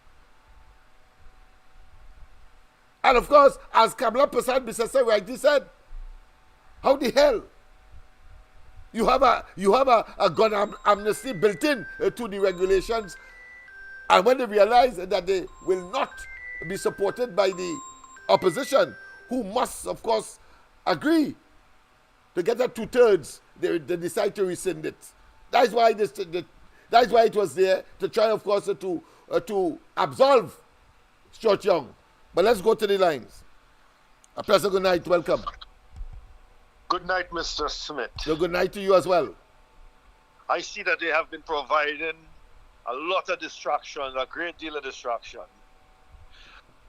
And of course, as Kamala Prasad Bisesa rightly said, how the hell you have a gun amnesty built in to the regulations, and when they realize that they will not be supported by the opposition, who must, of course, agree to get that 2/3, they decide to rescind it. That's why that's why it was there, to try, of course, to absolve Stuart Young. But let's go to the lines. A pleasant good night. Welcome. Good night, Mr. Smith. Good night to you as well. I see that they have been providing a lot of distraction, a great deal of distraction.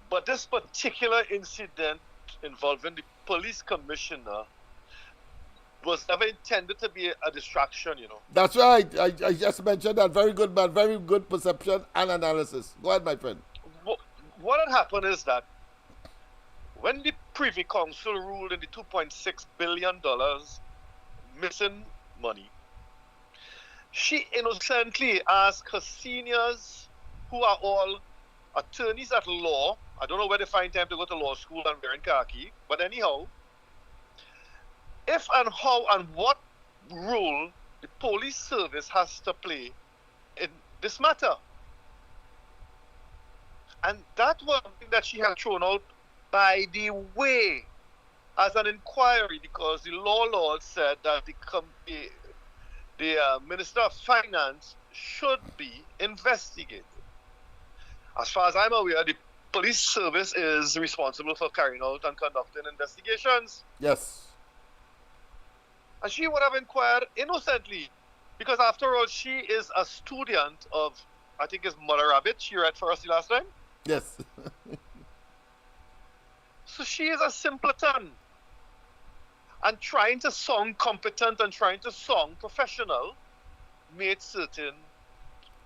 But this particular incident involving the police commissioner was never intended to be a distraction, you know. That's right. I just mentioned that. Very good, man. Very good perception and analysis. Go ahead, my friend. What had happened is that when the Privy Council ruled in the $2.6 billion missing money, she innocently asked her seniors, who are all attorneys at law, I don't know where they find time to go to law school and wearing khaki, but anyhow, if and how and what role the police service has to play in this matter. And that was something that she had thrown out by the way as an inquiry, because the law lord said that the Minister of Finance should be investigated. As far as I'm aware, the police service is responsible for carrying out and conducting investigations. Yes. And she would have inquired innocently, because after all, she is a student of, I think it's Mother Rabbit, she read for us the last time. Yes. So she is a simpleton. And trying to sound competent and trying to sound professional made certain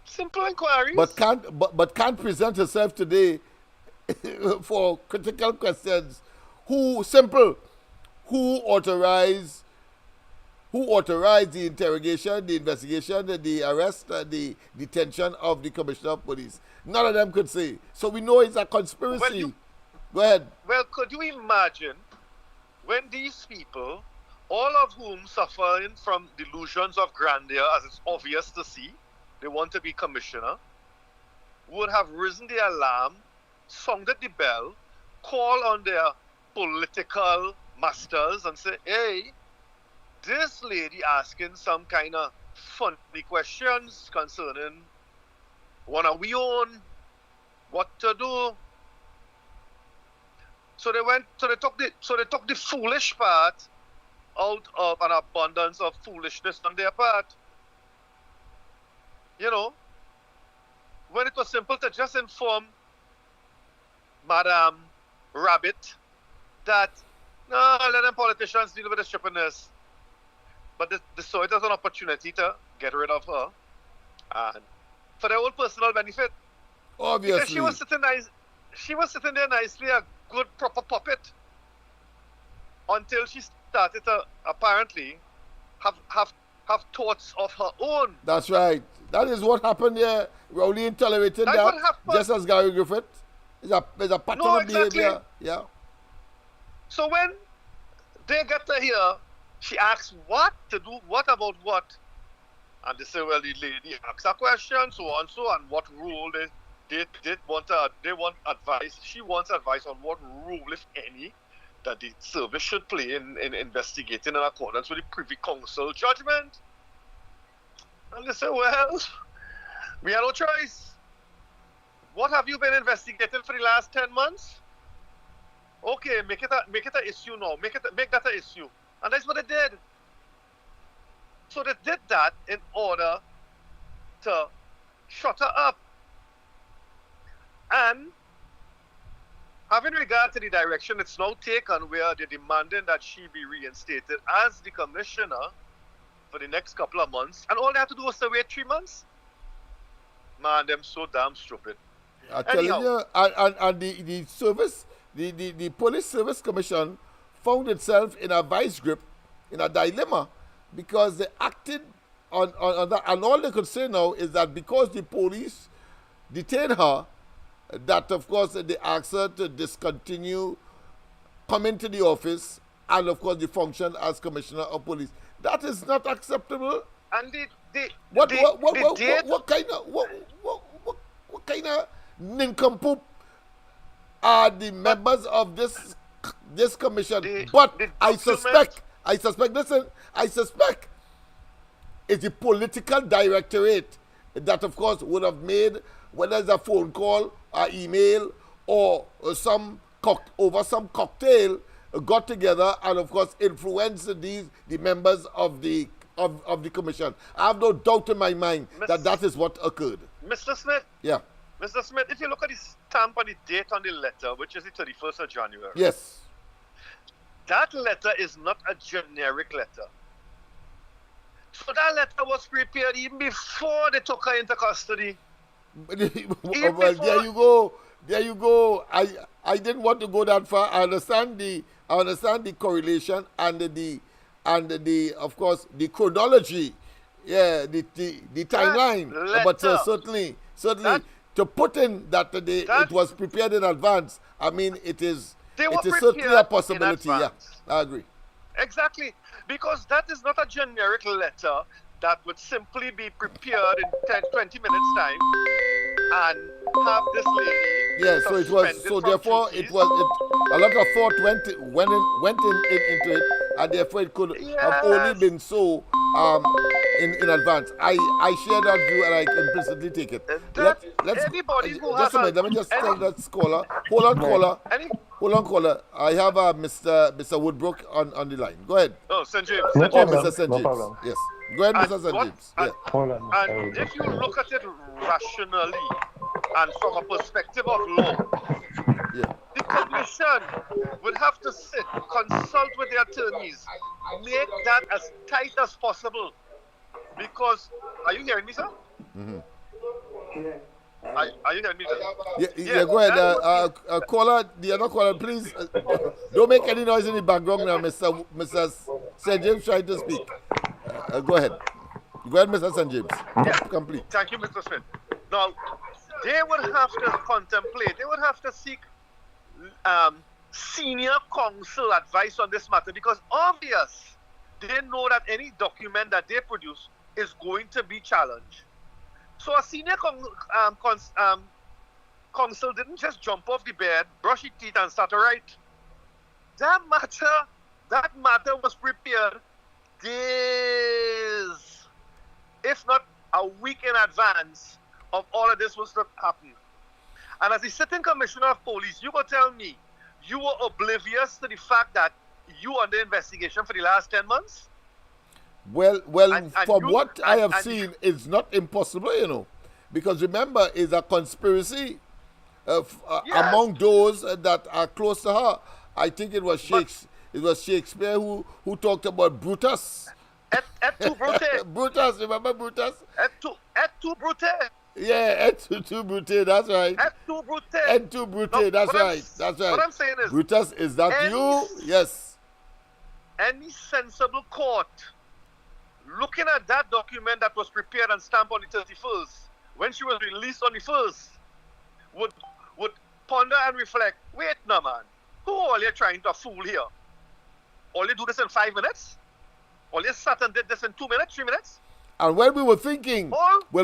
simple inquiries. But can't present herself today for critical questions. Who authorized the interrogation, the investigation, the arrest, the detention of the Commissioner of Police? None of them could say. So we know it's a conspiracy. Go ahead. Well, could you imagine when these people, all of whom suffering from delusions of grandeur, as it's obvious to see, they want to be commissioner, would have risen the alarm, sounded the bell, call on their political masters and say, hey, this lady asking some kind of funny questions concerning what are we on, what to do. So they took the foolish part out of an abundance of foolishness on their part. You know, when it was simple to just inform Madame Rabbit that no, let them politicians deal with the stupidness. But they saw it as an opportunity to get rid of her, and for their own personal benefit. Obviously, because she was sitting there nicely, a good proper puppet, until she started to apparently have thoughts of her own. That's right. That is what happened here. Rowley tolerated that, just as Gary Griffith. It's a pattern of behavior. Yeah. So when they get to hear, she asks what to do, what about what? And they say, well, the lady asks a question, so and what rule they want advice. She wants advice on what rule, if any, that the service should play in investigating in accordance with the Privy Council judgment. And they say, well, We have no choice. What have you been investigating for the last 10 months? Okay, make it an issue now. Make that an issue. And that's what they did. So they did that in order to shut her up. And having regard to the direction it's now taken, where they're demanding that she be reinstated as the commissioner for the next couple of months, and all they have to do is to wait 3 months. Man, them so damn stupid. I'm telling you, and the service, the Police Service Commission found itself in a vice grip, in a dilemma, because they acted on that, and all they could say now is that because the police detained her, that of course they asked her to discontinue coming to the office and of course the function as Commissioner of Police. That is not acceptable. And what kind of nincompoop are the members of this commission? But I suspect it's the political directorate that of course would have made, whether it's a phone call, an email, or over some cocktail, got together and of course influenced the members of the commission. I have no doubt in my mind that is what occurred. Mr. Smith. Yeah. Mr. Smith, if you look at the stamp on the date on the letter, which is the 31st of January. Yes. That letter is not a generic letter. So that letter was prepared even before they took her into custody. Well, there you go. I didn't want to go that far. I understand the correlation and the of course the chronology, the timeline. But certainly to put in that it was prepared in advance. I mean, it is certainly a possibility. Yeah, I agree. Exactly, because that is not a generic letter that would simply be prepared in 20 minutes time and have this lady. Yeah, so it was. So therefore, a lot of thought went into it, and therefore it could have only been so in advance. I share that view, and I implicitly take it. Just a minute. Let me just tell that caller. Hold on, caller. I have Mr. Woodbrook on the line. Go ahead. Oh, St. James. Mr. St. James. Yes. Go ahead, Mr. St. James. Yeah. And if you look at it rationally and from a perspective of law, the commission would have to sit, consult with the attorneys, make that as tight as possible. Because, are you hearing me, sir? Mm-hmm. Are you hearing me, sir? Yeah, go ahead. Caller, the other caller, please don't make any noise in the background now, Mr. St. James trying to speak. Go ahead. Go ahead, Mr. St. James. Yeah. Complete. Thank you, Mr. Smith. Now, they would have to contemplate, they would have to seek senior counsel advice on this matter, because obvious, they know that any document that they produce is going to be challenged. So a senior counsel didn't just jump off the bed, brush his teeth and start to write. That matter was prepared days, if not a week in advance of all of this was to happen. And as the sitting commissioner of police, you will tell me you were oblivious to the fact that you were under investigation for the last 10 months? Well, from what I have seen, it's not impossible, you know, because remember, it's a conspiracy among those that are close to her. I think it was Shakespeare who talked about Brutus. Et tu Brute. Brutus, remember Brutus? Et tu Brute. Yeah, et tu Brute, that's right. Et tu Brute. Et tu Brute, that's right. What I'm saying is, Brutus, is that you? Yes. Any sensible court, looking at that document that was prepared and stamped on the 31st, when she was released on the 1st, would ponder and reflect, wait no man, who are you trying to fool here? All you do this in 5 minutes? All you sat and did this in 2 minutes, 3 minutes? And when we were thinking, all we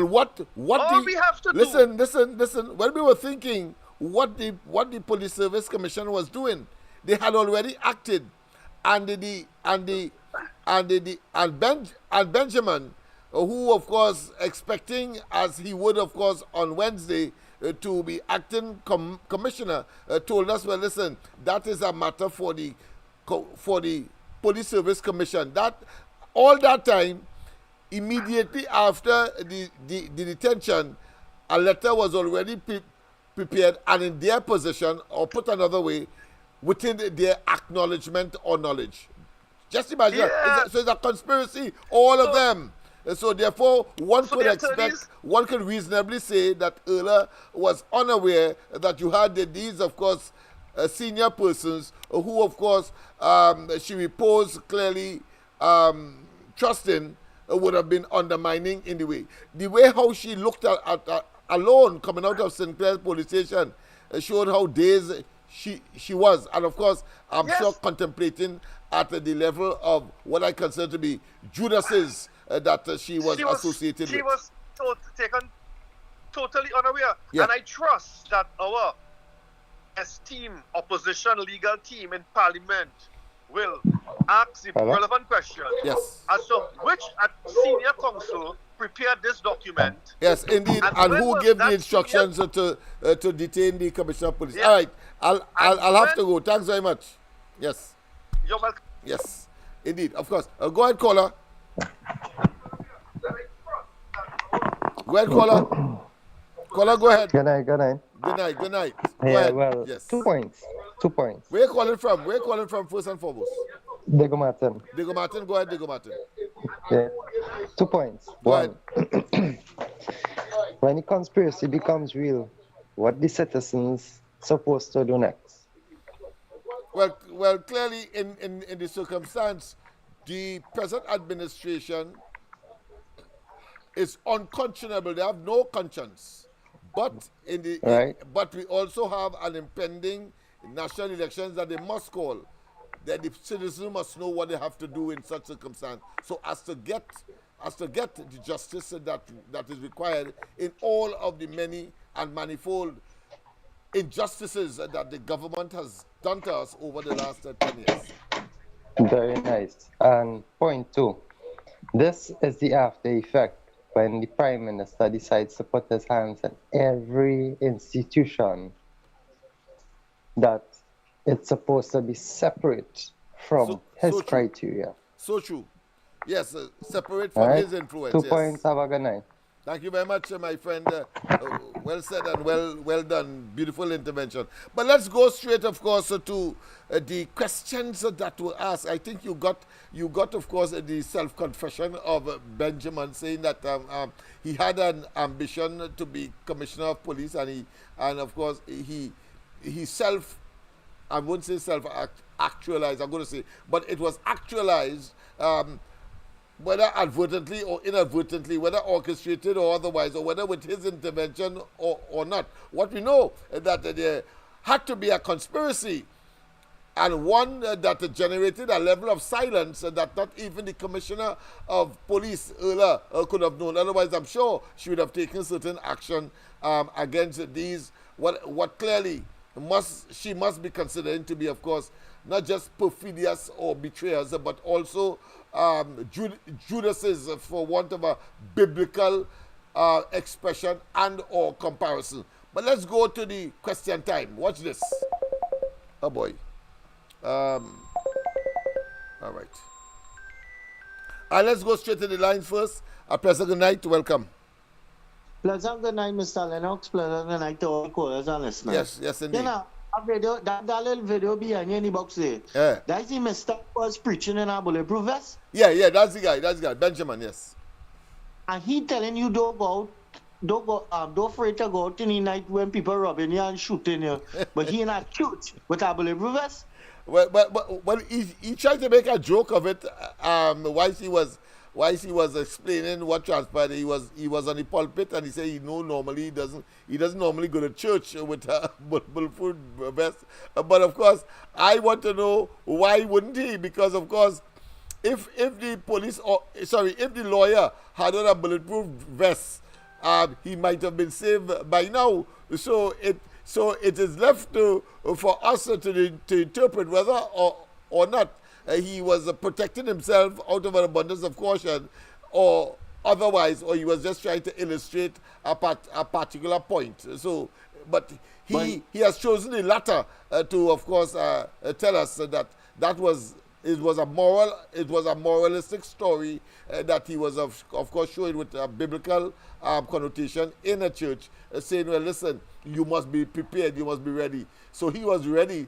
have to listen, when we were thinking what the Police Service Commission was doing, they had already acted, and Benjamin who, of course, expecting, as he would, of course, on Wednesday, to be acting commissioner, told us, well, listen, that is a matter for the Police Service Commission. That all that time, immediately after the detention, a letter was already prepared and in their possession, or put another way, within their acknowledgement or knowledge. Just imagine that. So it's a conspiracy, all of them. So therefore, one could reasonably say that Erla was unaware that you had these, of course, senior persons who, of course, she reposed clearly trust in, would have been undermining in the way. The way how she looked at alone coming out of St. Clair's police station showed how dazed she was. And of course, I'm sure contemplating at the level of what I consider to be Judas's that she was associated with. She was taken totally unaware. Yeah. And I trust that our esteemed opposition legal team in Parliament will ask the relevant question as to which senior counsel prepared this document. Yes, indeed. And who gave the instructions to detain the Commissioner of Police. All right, I'll have to go. Thanks very much. Yes. You're welcome. Yes, indeed. Of course. Go ahead, caller. Go ahead, caller. Caller, go ahead. Good night. Good night. Go Yeah, ahead. well, Yes. 2 points. Where you calling from? First and foremost? Diego Martin. Diego Martin, go ahead, Diego Martin. Yeah. 2 points. Go One, when the conspiracy becomes real, what the citizens supposed to do next? Well, clearly in the circumstance, the present administration is unconscionable. They have no conscience. But but we also have an impending national elections that they must call. That the citizens must know what they have to do in such circumstance. So as to get the justice that is required in all of the many and manifold injustices that the government has done to us over the last 10 years. Very nice. And point 2, this is the after effect when the Prime Minister decides to put his hands in every institution that it's supposed to be separate from his criteria. So true. Yes, separate from his influence. 2 points, have a good night. Thank you very much, my friend. Well said and well done. Beautiful intervention. But let's go straight, of course, to the questions that were asked. I think you got, of course, the self-confession of Benjamin saying that he had an ambition to be Commissioner of Police, and of course he I wouldn't say self-actualized, I'm going to say, but it was actualized, whether advertently or inadvertently, whether orchestrated or otherwise, or whether with his intervention or not. What we know is that there had to be a conspiracy, and one that generated a level of silence that not even the Commissioner of Police earlier could have known. Otherwise, I'm sure she would have taken certain action against these, what clearly she must be considering to be, of course, not just perfidious or betrayers, but also Judases, for want of a biblical expression and or comparison. But let's go to the question time. Watch this. Oh boy. All right. Let's go straight to the lines first. Pleasant good night. Welcome. Pleasant good night, Mr. Lennox. Pleasant good night to all callers and listeners. Yes, indeed. You know, that little video behind you in the box there. Yeah. That's the Mr. was preaching in a bulletproof vest. Yeah, that's the guy. Benjamin, yes. And he telling you don't afraid to go out in the night when people robbing you and shooting you. But he not cute with a bulletproof vest. Well, he tried to make a joke of it while he was explaining what transpired. He was on the pulpit and he said he doesn't normally go to church with a bulletproof vest. But of course, I want to know why wouldn't he? Because of course, if the lawyer had on a bulletproof vest, he might have been saved by now. So it is left for us to interpret whether or not he was protecting himself out of an abundance of caution, or otherwise, or he was just trying to illustrate a particular point. So, but he has chosen the latter to, of course, tell us that it was a moralistic story that he was of course showing with a biblical connotation in a church, saying, well, listen, you must be prepared, you must be ready. So he was ready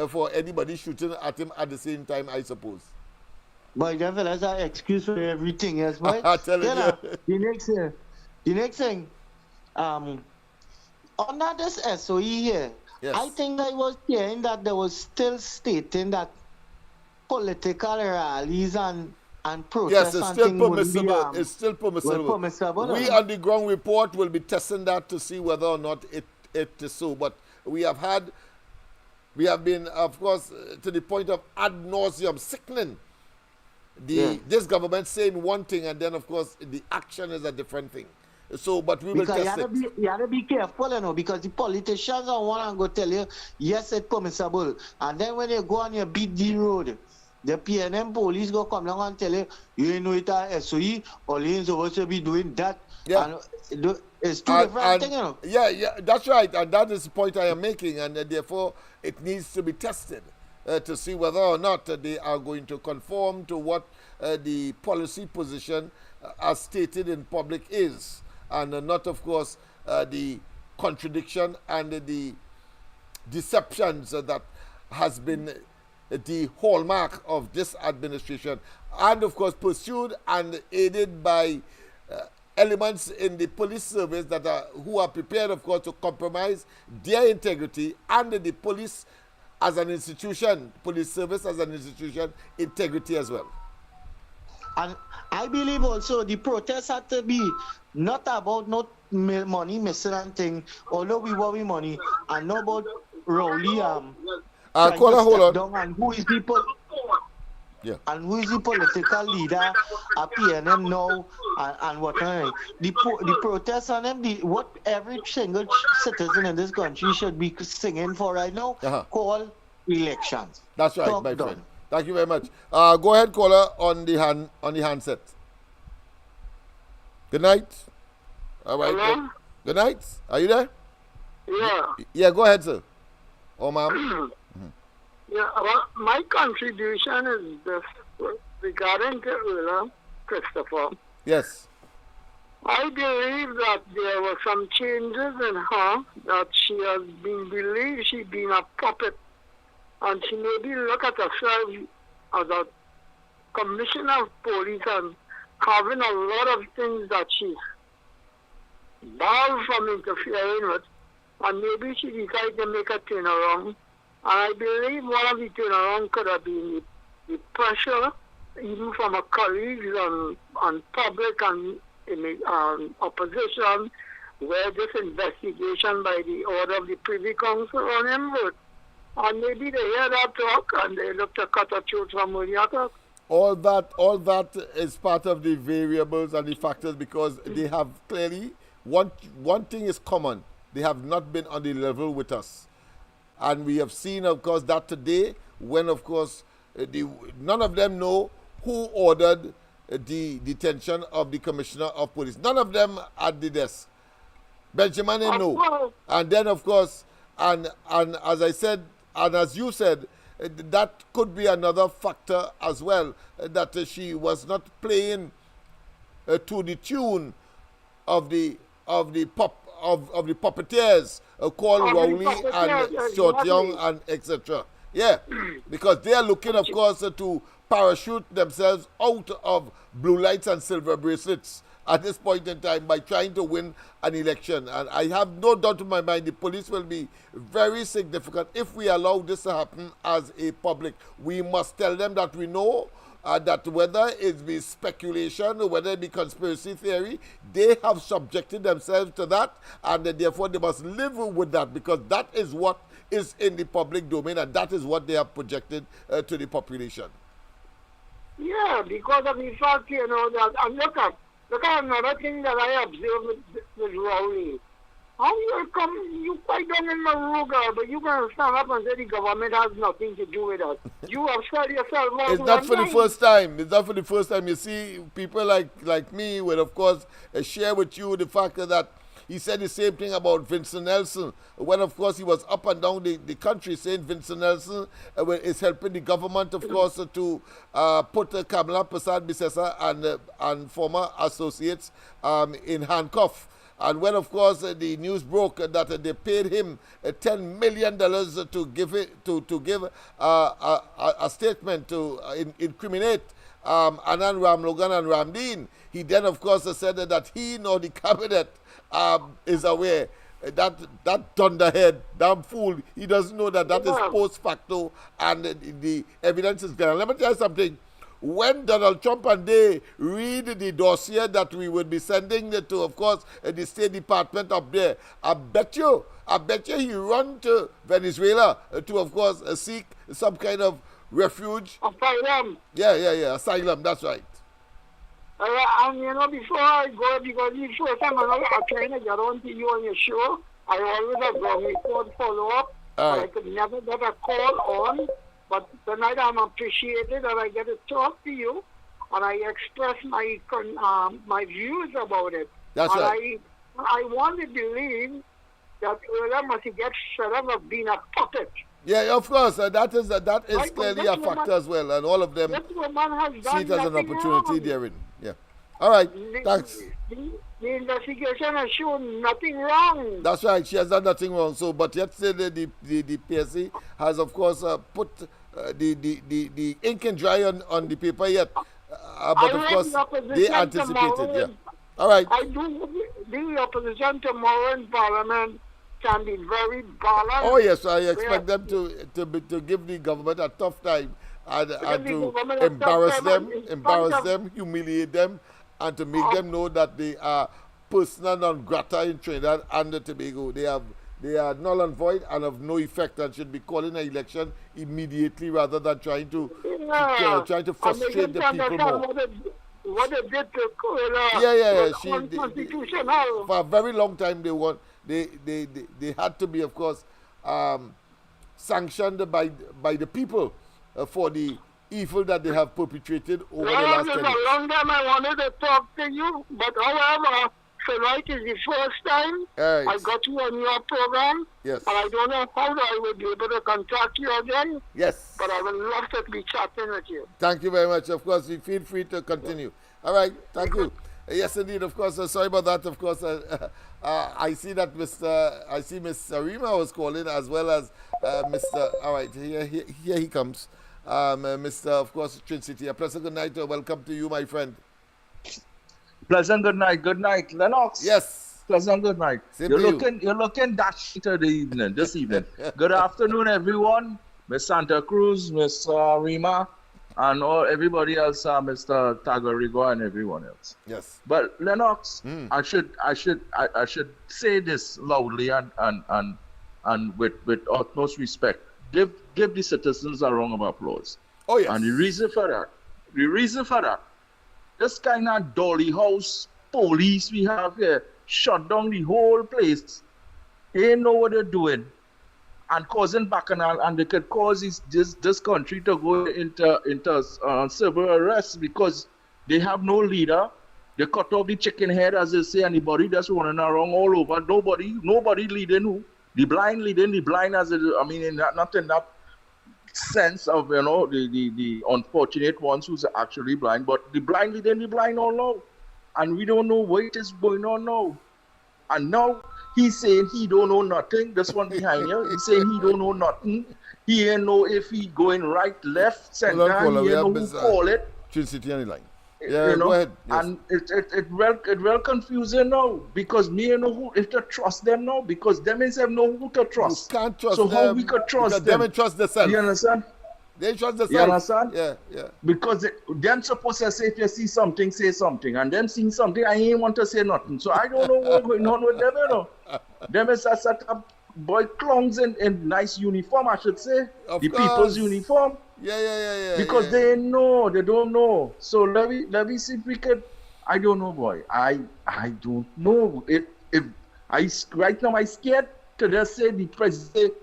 for anybody shooting at him at the same time, I suppose. But that fella's an excuse for everything else, boy. I'm telling you. The next thing, under this SOE here, yes. I think I was hearing that they was still stating that political rallies and protests. Yes, it's still permissible. It's still permissible. We on the ground report will be testing that to see whether or not it is so. But we have been, of course, to the point of ad nauseum, sickening. This government saying one thing, and then, of course, the action is a different thing. So, but we will test it. You have to be careful, you know, because the politicians don't want to go tell you, yes, it's permissible. And then when you go on your beat the road, the PNM police go come along and tell you, you know it as SOE, or you're supposed to be doing that. Yeah. And it's two different things, you know. Yeah, that's right. And that is the point I am making. And therefore, it needs to be tested to see whether or not they are going to conform to what the policy position as stated in public is. And not, of course, the contradiction and the deceptions that has been the hallmark of this administration, and of course pursued and aided by elements in the police service who are prepared, of course, to compromise their integrity and the police as an institution, police service as an institution, integrity as well. And I believe also the protest had to be not about not money missing and thing, although we worry money, and not about Rowley hold on. And who is the and who is the political leader at PNM now and what the protests on them, what every single citizen in this country should be singing for right now, call elections. That's right, my friend. Thank you very much. Go ahead, caller, on the handset. Good night. All right. Hello? Good night. Are you there? Yeah. Yeah, go ahead, sir. Oh, ma'am. Yeah, well, my contribution is this regarding to Ulla Christopher. Yes. I believe that there were some changes in her, that she has been believed she's been a puppet, and she maybe look at herself as a commissioner of police and having a lot of things that she's barred from interfering with, and maybe she decided to make a turnaround. And I believe one of the turnaround could have been the pressure, even from her colleagues and public and opposition, where this investigation by the order of the Privy Council on him would. And maybe they hear that talk and they look to cut a throat from Munyata. All that is part of the variables and the factors, because they have clearly, one thing is common, they have not been on the level with us. And we have seen, of course, that today, when, of course, none of them know who ordered the detention of the Commissioner of Police. None of them at the desk. Benjamin didn't know. And then, of course, and as I said, and as you said, that could be another factor as well, that she was not playing to the tune of the puppeteers called Rowley and Short Young and etc. Yeah, because they are looking, of course, to parachute themselves out of blue lights and silver bracelets at this point in time by trying to win an election. And I have no doubt in my mind the police will be very significant if we allow this to happen as a public. We must tell them that we know that whether it be speculation or whether it be conspiracy theory, they have subjected themselves to that, and therefore they must live with that, because that is what is in the public domain, and that is what they have projected to the population. Yeah, because of the fact, you know, that, and look at another thing that I observed with Rowley. How you come, you quite down in Maruga, but you going to stand up and say the government has nothing to do with us. You have said yourself out It's not for the first time. It's not for the first time. You see, people like me will, of course, share with you the fact that he said the same thing about Vincent Nelson, when, of course, he was up and down the country saying Vincent Nelson is helping the government, of course, to put Kamala Prasad Bisesa and former associates in handcuff. And when, of course, the news broke that they paid him $10 million to give a statement to incriminate Anand Ramlogan and Ramdeen, he then, of course, said that he nor the cabinet is aware. That thunderhead, damn fool, he doesn't know that is post facto and the evidence is there. Let me tell you something. When Donald Trump and they read the dossier that we would be sending to, of course, the State Department up there, I bet you he run to Venezuela to, of course, seek some kind of refuge. Asylum. Yeah, asylum, that's right. And before I go, because the first time I'm trying to get on to you on your show, I always have got me call follow up. Right. I could never get a call on. But tonight I'm appreciated that I get to talk to you and I express my views about it. That's right. I want to believe that Ola must get fed up of being a puppet. Yeah, of course. That is clearly a factor as well. And all of them see it as an opportunity therein. Yeah. All right. Thanks. The investigation has shown nothing wrong. That's right. She has done nothing wrong. So, but yesterday the PSC has, of course, put the ink and dry on the paper yet. But of course, they anticipated. Yeah. All right. I do the opposition tomorrow in Parliament can be very balanced. Oh yes, I expect them to give the government a tough time and to embarrass them, humiliate them, and to make them know that they are persona non grata in Trinidad and Tobago. They are null and void and of no effect and should be calling an election immediately rather than trying to frustrate the people more. What they did to constitutional. For a very long time they had to be, of course, sanctioned by the people for the evil that they have perpetrated over the last 10 years. It's a long time I wanted to talk to you, but however, tonight is the first time I got you on your program. Yes. And I don't know how I will be able to contact you again. Yes. But I would love to be chatting with you. Thank you very much. Of course, you feel free to continue. All right. Thank you. Yes, indeed. Of course. Sorry about that. Of course, I see that Miss Sarima was calling as well as Mr. All right. Here he comes. Mr. Of course, Trin City. A pleasant good night. Welcome to you, my friend. Pleasant good night. Good night, Lennox. Yes. Pleasant good night. You're looking dashy this evening. Good afternoon, everyone. Miss Santa Cruz, Miss Rima, and everybody else, Mr. Tagarigo and everyone else. Yes. But Lennox, I should say this loudly and with utmost respect. Give the citizens a round of applause. Oh yes. And the reason for that, this kind of dolly house police we have here shut down the whole place. They know what they're doing and causing bacchanal, and they could cause this country to go into civil arrest because they have no leader. They cut off the chicken head, as they say, and the body just running around all over. Nobody leading who. The blind leading the blind, not in that sense of the unfortunate ones who's actually blind, but the blind leading the blind all now, and we don't know what is going on now. And now he's saying he don't know nothing. This one behind you, he's saying he don't know nothing. He ain't know if he going right, left, center. He ain't know who call it. Trin City on the line. Yeah, go ahead. Yes. And it well confusing now because me know who if to trust them now because them is have no who to trust. You can't trust them. So how we could trust them? Them trust themselves. You understand? They trust themselves. You understand? Yeah. Because them supposed to say if you see something, say something, and them seeing something, I ain't want to say nothing. So I don't know what's going on with them. Them is a set of boy clowns in nice uniform, I should say. Of the course. People's uniform. Yeah. Because they don't know. So let me see if we could. I don't know, boy. I don't know if Right now, I scared to just say the president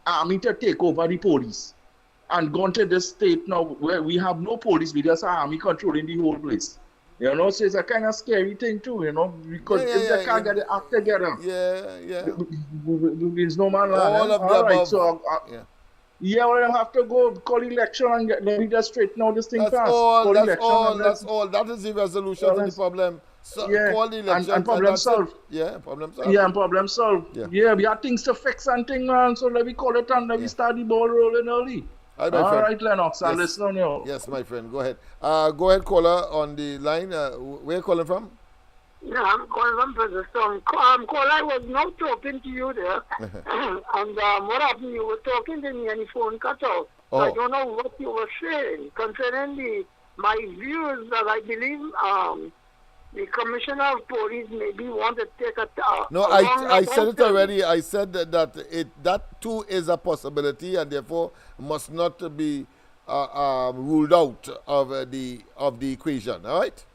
army to take over the police. And gone to the state now where we have no police, we just have army controlling the whole place. You know, so it's a kind of scary thing too, you know, because if they can't get the act together, there's no man land. All of the above. So we'll have to go call election and let me just straighten out this thing fast. That's all. That is the resolution to the problem. So call the election and problem solved. Problem solved. Yeah, and problem solved. Yeah, we have things to fix and things, man. So let me call it and let me start the ball rolling early. All right, Lennox, I'll listen on you. Yes, my friend, go ahead. Go ahead, caller on the line. Where are you calling from? Yeah, I'm calling from President. Caller, I was now talking to you there. And what happened, you were talking to me and the phone cut off. Oh. I don't know what you were saying concerning my views that I believe the Commissioner of Police maybe want to take a... No, I said it already. I said that too is a possibility and therefore must not be ruled out of the equation. All right?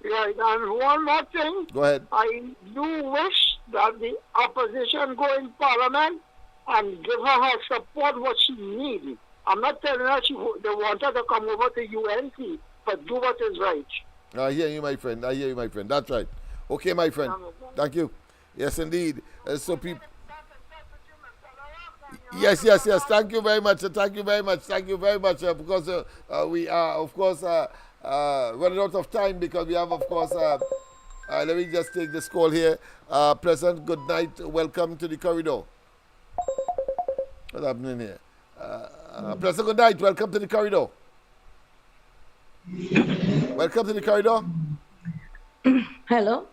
Right, and one more thing. Go ahead. I do wish that the opposition go in Parliament and give her support what she needs. I'm not telling her they want her to come over to UNC, but do what is right. I hear you, my friend. That's right. Okay, my friend. Thank you. Yes, indeed. So people... Yes. Thank you very much. Because we are, of course, running out of time because we have, of course... let me just take this call here. President, good night. Welcome to the corridor. What's happening here? President, good night. Welcome to the corridor. Welcome to the corridor. Hello.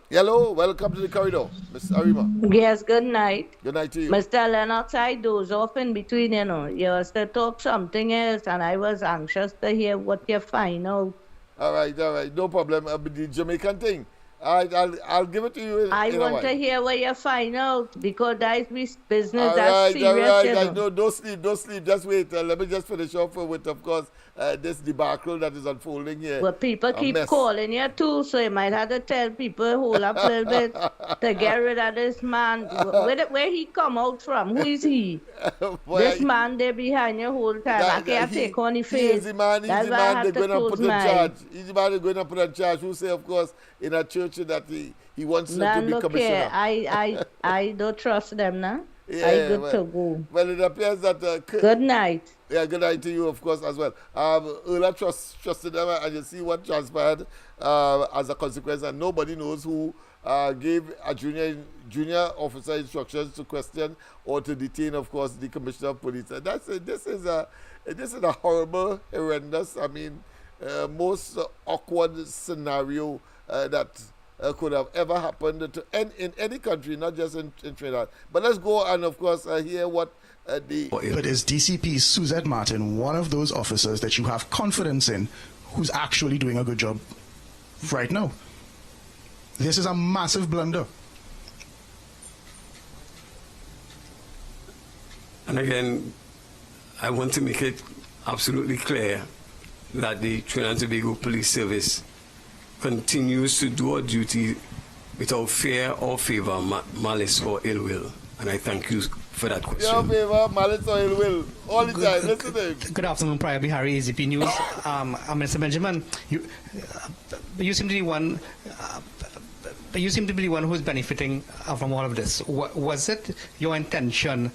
Welcome to the corridor, Ms. Arima. Yes, good night. Good night to you. Mr. Lennox, I doze off in between, you know. You was to talk something else, and I was anxious to hear what you find out. All right. No problem. The Jamaican thing. I'll give it to you in I a want while. to hear what you find out, because that's business All that's right. serious, you know. No, don't sleep. Just wait. Let me just finish off with, of course, this debacle that is unfolding here. Well, people keep calling you too, so you might have to tell people, hold up a little bit to get rid of this man. Where he come out from? Who is he? This man there behind you whole time. I can't take on the face. He's the man they're going to put in charge. He's the man they're going to put in charge, who say, of course, in a church that he wants to be commissioner. I don't trust them now. Yeah, I good to go. Well, it appears that... good night. Yeah, good night to you, of course, as well. Earlier trusted them, and you see what transpired as a consequence, and nobody knows who gave a junior officer instructions to question or to detain, of course, the Commissioner of Police. And this is a horrible, horrendous, most awkward scenario that could have ever happened in any country, not just in Trinidad. But let's go and, of course, hear what But is DCP Suzette Martin one of those officers that you have confidence in who's actually doing a good job right now? This is a massive blunder. And again, I want to make it absolutely clear that the Trinidad and Tobago Police Service continues to do our duty without fear or favor, malice or ill will. And I thank you for that question. Fear, favor, malice or ill will. All the time. Listen to him. Good afternoon, Prior Bihari, AZP News. Mr. Benjamin, you seem to be one... you seem to be the one who's benefiting from all of this. Was it your intention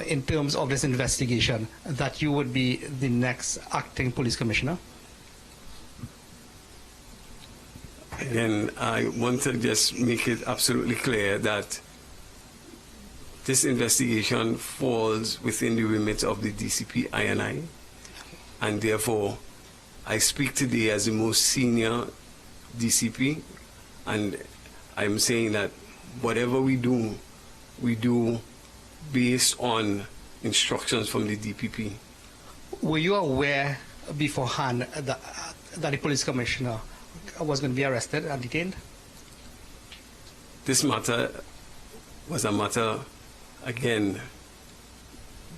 in terms of this investigation that you would be the next acting police commissioner? Again, I want to just make it absolutely clear that this investigation falls within the remit of the DCP INI, and therefore I speak today as the most senior DCP, and I'm saying that whatever we do based on instructions from the DPP. Were you aware beforehand that the police commissioner was going to be arrested and detained? This matter was a matter, again,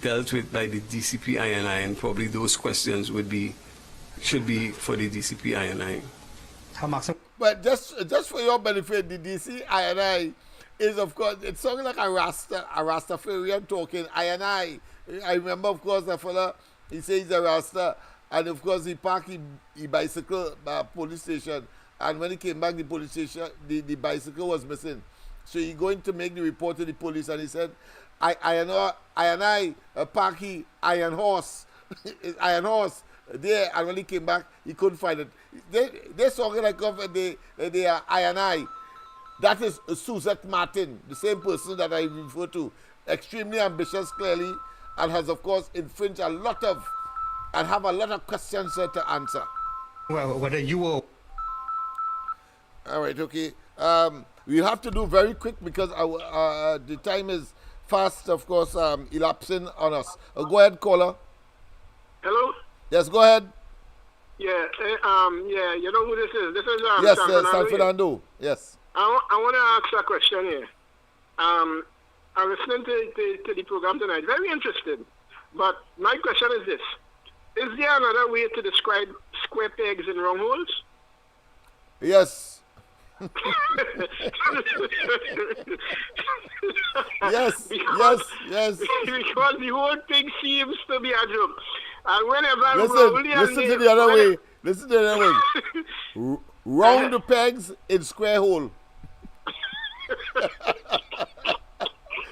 dealt with by the DCP INI, and probably those questions should be for the DCP INI. But just for your benefit, the DC INI is, of course, it sounded like a Rastafarian talking, I and I. I remember, of course, the fella, he says he's a Rasta, and of course, he parked his bicycle at police station, and when he came back, the police station, the bicycle was missing. So he going to make the report to the police, and he said, I and I parked his iron horse, iron horse there, and when he came back, he couldn't find it. They talking like they are I and I. That is Suzette Martin, the same person that I refer to. Extremely ambitious, clearly, and has, of course, infringed a lot of, and have a lot of questions to answer. Well, whether you will. All right, okay. We have to do very quick because the time is fast, of course, elapsing on us. Go ahead, caller. Hello? Yes, go ahead. Yeah, yeah, you know who this is? This is yes, San Fernando. Yes. I want to ask a question here. I'm listening to the program tonight. Very interested. But my question is this. Is there another way to describe square pegs in round holes? Yes. yes, because, yes. Because the whole thing seems to be a joke. And whenever listen to the other way. Listen to the other way. Round the pegs in square hole.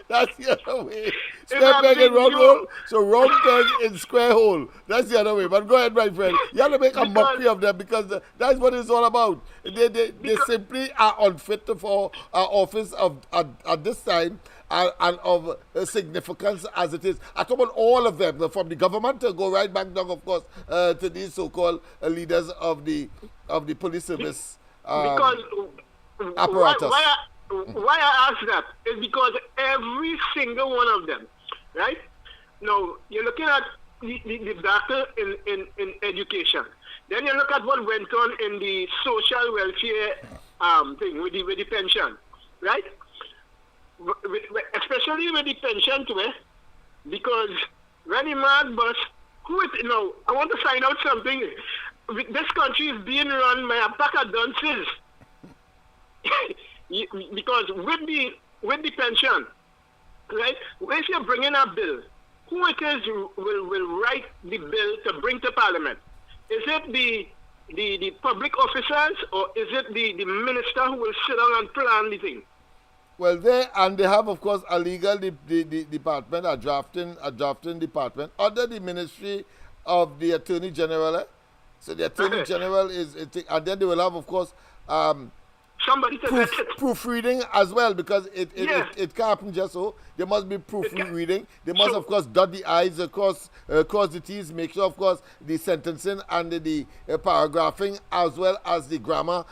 That's the other way. Square peg in round hole. So round peg in square hole. That's the other way. But go ahead, my friend. You have to make a mockery of them because that's what it's all about. They simply are unfit for office at this time and of significance as it is. I talk about all of them, from the government to go right back down, of course, to these so-called leaders of the police service apparatus. Why I ask that is because every single one of them, right? Now, you're looking at the battle in education. Then you look at what went on in the social welfare thing with the pension, right? Especially with the pension too, because when the mad bus, I want to find out something. This country is being run by a pack of dunces. Because with the pension, right? If you're bringing a bill, who it is will write the bill to bring to Parliament? Is it the public officers or is it the minister who will sit down and plan the thing? Well, they have, of course, a legal department, a drafting department under the Ministry of the Attorney General. So the Attorney General and then they will have, of course, somebody to proofreading as well, because it can't happen just so. There must be proofreading. They must, of course, dot the I's, cross the T's, make sure, of course, the sentencing and the paragraphing as well as the grammar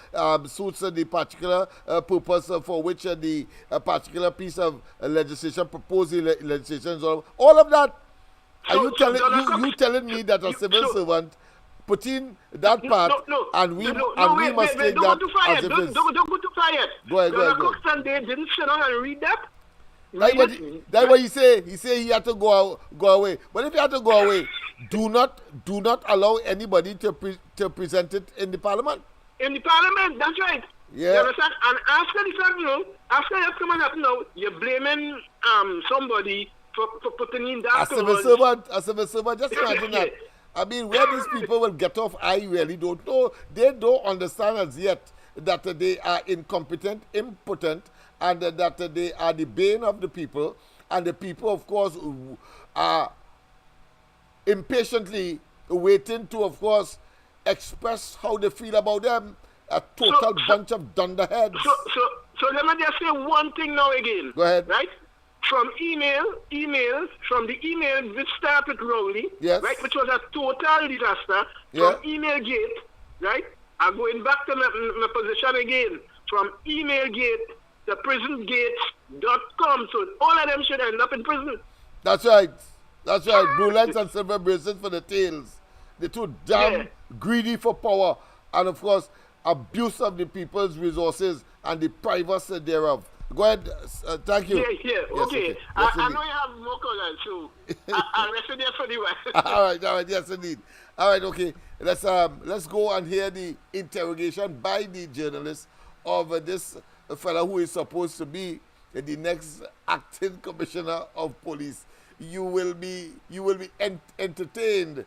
suits the particular purpose for which the particular piece of legislation, proposed legislation is all of that. Are you telling me that a civil servant put in that part, and we must take that as if it's... Don't go too far yet. Go ahead. Coxton, they didn't sit down and read that. That's what he say. He say he had to go away. But if he had to go away, do not allow anybody to present it in the Parliament. In the Parliament, that's right. Yeah. You understand? And after the fact, after that come up now, you're blaming somebody for putting in that. A civil servant, just imagine that. I mean, where these people will get off, I really don't know. They don't understand as yet that they are incompetent, impotent, and that they are the bane of the people. And the people, of course, are impatiently waiting to, of course, express how they feel about them. A total bunch of dunderheads. So let me just say one thing now again. Go ahead. Right? From from the email which started Rowley, right, which was a total disaster, from email gate, right, I'm going back to my position again, from email gate to prisongates.com, so all of them should end up in prison. That's right. Blue lights and silver bracelets for the tails. They're too damn greedy for power, and of course, abuse of the people's resources and the privacy thereof. Go ahead. Thank you. Yeah. Yes, okay. Yes, I know you have more colors, so I'll rest it there for the while. All right. Yes, indeed. All right. Okay. Let's go and hear the interrogation by the journalist of this fellow who is supposed to be the next acting commissioner of police, you will be entertained.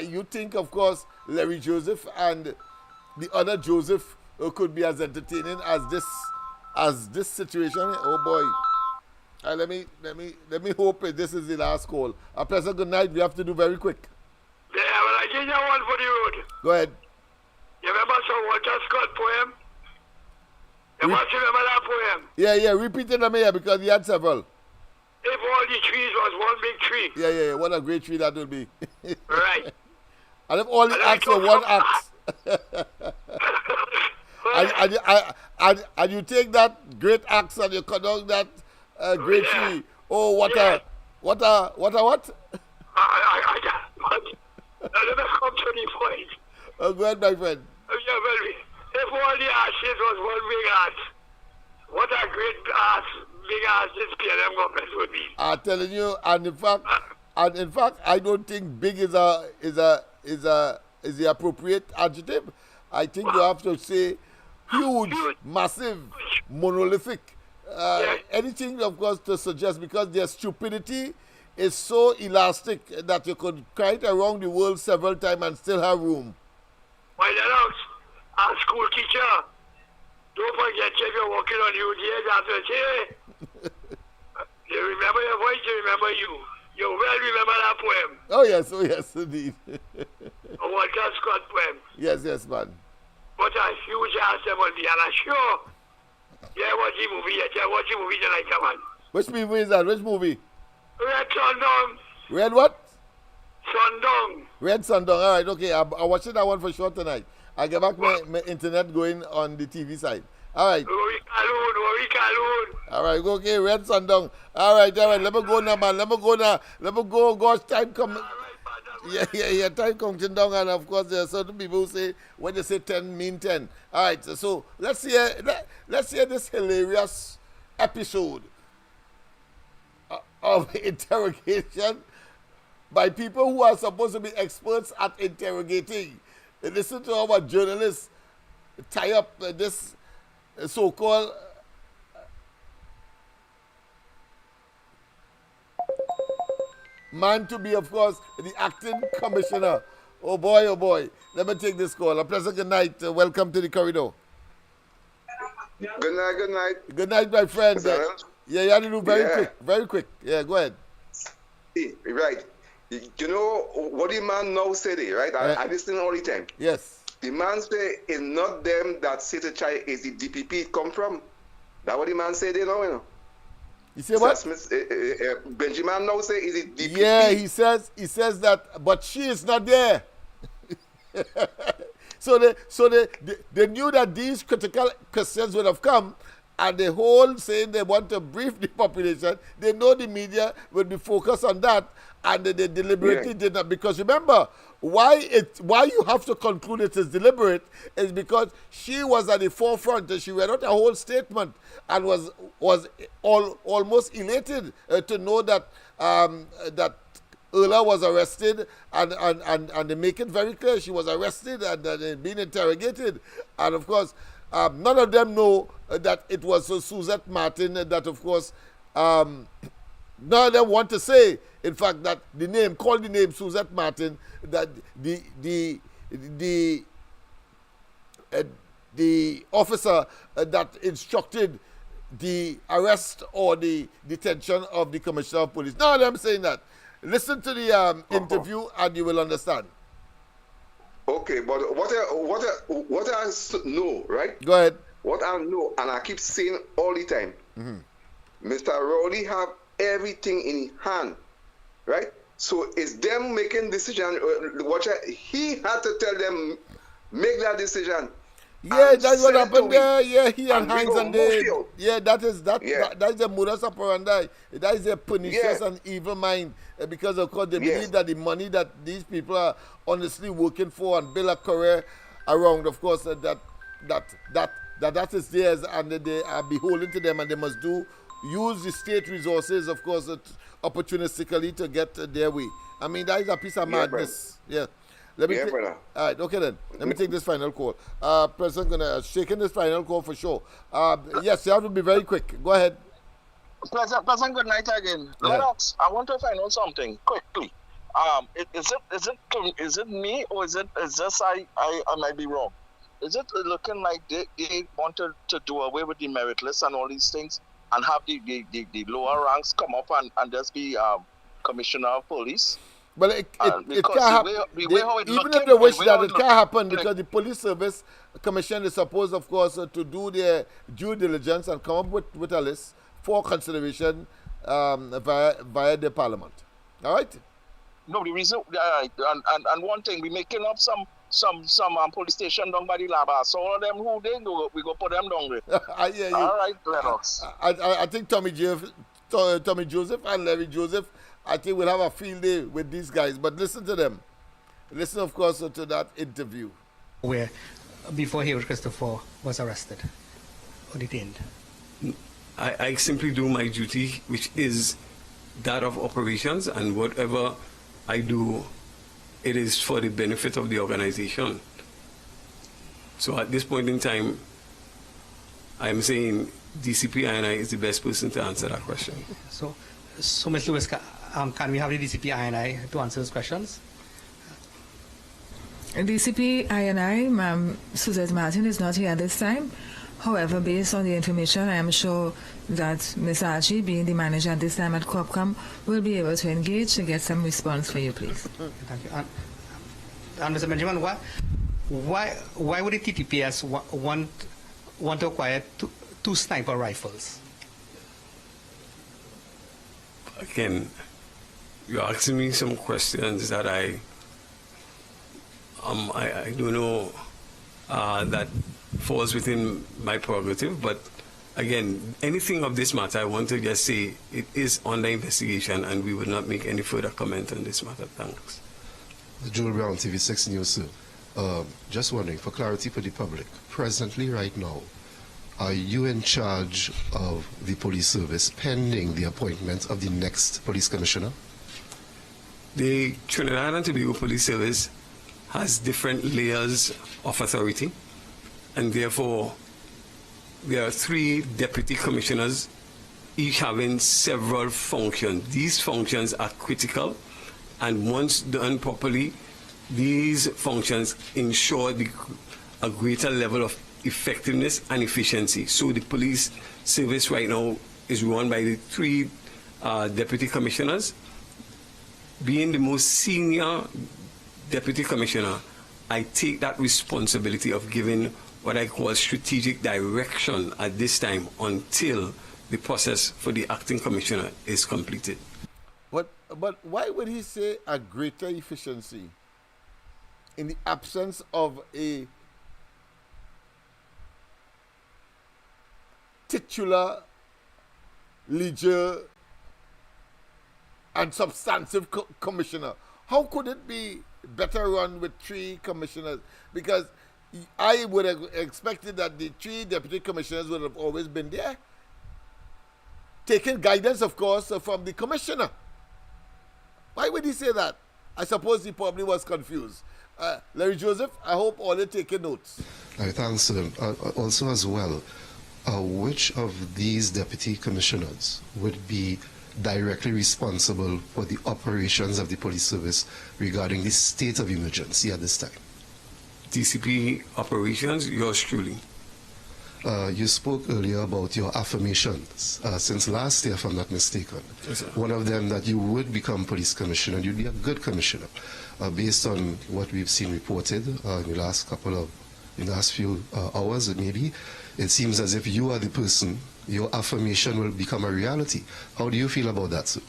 You think, of course, Larry Joseph and the other Joseph could be as entertaining as this situation. Oh boy! Let me hope this is the last call. A pleasant good night. We have to do very quick. Yeah, well, I give you one for the road. Go ahead. You remember some Walter Scott poem? You must remember that poem. Yeah. Repeat it, here because he had several. If all the trees was one big tree. Yeah. What a great tree that will be. Right. And if all the acts were one axe. and you take that great axe and you cut down that great tree. Oh, what a what? I let me come to the point. Oh, go ahead, my friend. Yeah, well, if all the ashes was one big ass, what a great ass, big ass this PLM government would be. I'm telling you, and in fact, I don't think big is the appropriate adjective. I think you have to say huge, massive, monolithic. Anything, of course, to suggest, because their stupidity is so elastic that you could cry it around the world several times and still have room. Why, Lennox, a school teacher, don't forget if you're walking on your days after say, you remember your voice, you remember you. You well remember that poem. Oh yes, indeed. A Walter Scott poem. Yes, man. What a huge ass there must be, and I'm sure, watch the movie tonight, come on. Which movie is that? Which movie? Red Sundown. Red what? Sundown. Red Sundown. All right, okay. I'm watching that one for sure tonight. I'll get back my internet going on the TV side. All right. Rory Calhoun. All right, okay. Red Sundown. All right. Let me go now, man. Let me go. Gosh, time come. Yeah. Time comes down, and of course there are certain people who say when they say 10 mean 10. All right. So let's hear this hilarious episode of interrogation by people who are supposed to be experts at interrogating. Listen to how journalists tie up this so-called man to be, of course, the acting commissioner. Oh boy. Let me take this call. A pleasant good night. Welcome to the corridor. Good night. Good night, my friend. You have to do very quick. Yeah, go ahead. Right. You know what the man now said, right? I listen all the time. Yes. The man say it's not them that say the child is the DPP come from. That what the man said, you know. You say what? Benjamin now say is it DPP. Yeah, he says that, but she is not there. So they knew that these critical questions would have come, and the whole saying they want to brief the population. They know the media will be focused on that, and they deliberately did not. Because remember, why you have to conclude it is deliberate is because she was at the forefront. She read out a whole statement and was almost elated to know that that Erla was arrested, and they make it very clear she was arrested and being interrogated. And of course, none of them know that it was Suzette Martin that, of course, none of them want to say, in fact, that call the name Suzette Martin, that the officer that instructed the arrest or the detention of the commissioner of police. None of them saying that. Listen to the interview and you will understand. Okay, but what I know, right? Go ahead. What I know, and I keep saying all the time, Mr. Rowley have everything in his hand, right? So it's them making decision. He had to tell them, make that decision. Yeah, that's what happened there. Yeah, he and Hines and they. Yeah, that is the modus operandi. That is a pernicious and evil mind, because of course they believe that the money that these people are honestly working for and build a career around, of course, that is theirs, and they are beholden to them, and they must use the state resources, of course, opportunistically to get their way. I mean, that is a piece of madness. Yeah. All right, okay then. Let me take this final call. President, shaking this final call for sure. Yes, you have to be very quick. Go ahead. Pleasant good night again. Lennox, I want to find out something quickly. Is it me, or is just I might be wrong? Is it looking like they wanted to do away with the merit list and all these things and have the lower ranks come up and just be commissioner of police? Well, it can't happen. Even if they wish that, it can't happen because the police service commission is supposed, of course, to do their due diligence and come up with a list for consideration via the parliament. All right? No, the reason, and one thing, we're making up some police station down by the lab. So all of them who they know, we go put them down there. I hear you. All right, Lennox. I think Tommy Joseph and Larry Joseph, I think we'll have a field day with these guys. But listen to them. Listen, of course, to that interview. Where, before Harold Christopher was arrested or detained. I simply do my duty, which is that of operations, and whatever I do, it is for the benefit of the organization. So at this point in time, I'm saying DCP INI is the best person to answer that question. So Mr. Lewis, can we have the DCP INI to answer those questions? DCP INI, Ma'am Suzette Martin, is not here at this time. However, based on the information, I am sure that Ms. Archie, being the manager at this time at Corpcom, will be able to engage to get some response for you, please. Thank you. And Mr. Benjamin, why would the TTPS want to acquire two sniper rifles? Again, you're asking me some questions that I don't know that falls within my prerogative, but again, anything of this matter, I want to just say it is under investigation and we will not make any further comment on this matter. Thanks. Joel Brown, TV6 News, sir. Just wondering, for clarity for the public, presently right now, are you in charge of the police service pending the appointment of the next police commissioner? The Trinidad and Tobago Police Service has different layers of authority, and therefore there are 3 deputy commissioners, each having several functions. These functions are critical, and once done properly, these functions ensure a greater level of effectiveness and efficiency. So the police service right now is run by the 3 deputy commissioners. Being the most senior deputy commissioner, I take that responsibility of giving what I call strategic direction at this time until the process for the acting commissioner is completed. But why would he say a greater efficiency in the absence of a titular, leger, and substantive commissioner? How could it be better run with 3 commissioners? Because I would have expected that the 3 deputy commissioners would have always been there, taking guidance, of course, from the commissioner. Why would he say that? I suppose he probably was confused. Larry Joseph, I hope all are taking notes. Thanks, sir. Also as well, which of these deputy commissioners would be directly responsible for the operations of the police service regarding the state of emergency at this time? DCP operations, yours truly. You spoke earlier about your affirmations since last year, if I'm not mistaken. Yes, sir. One of them that you would become police commissioner, and you'd be a good commissioner. Based on what we've seen reported in the last few hours, maybe, it seems as if you are the person, your affirmation will become a reality. How do you feel about that, sir?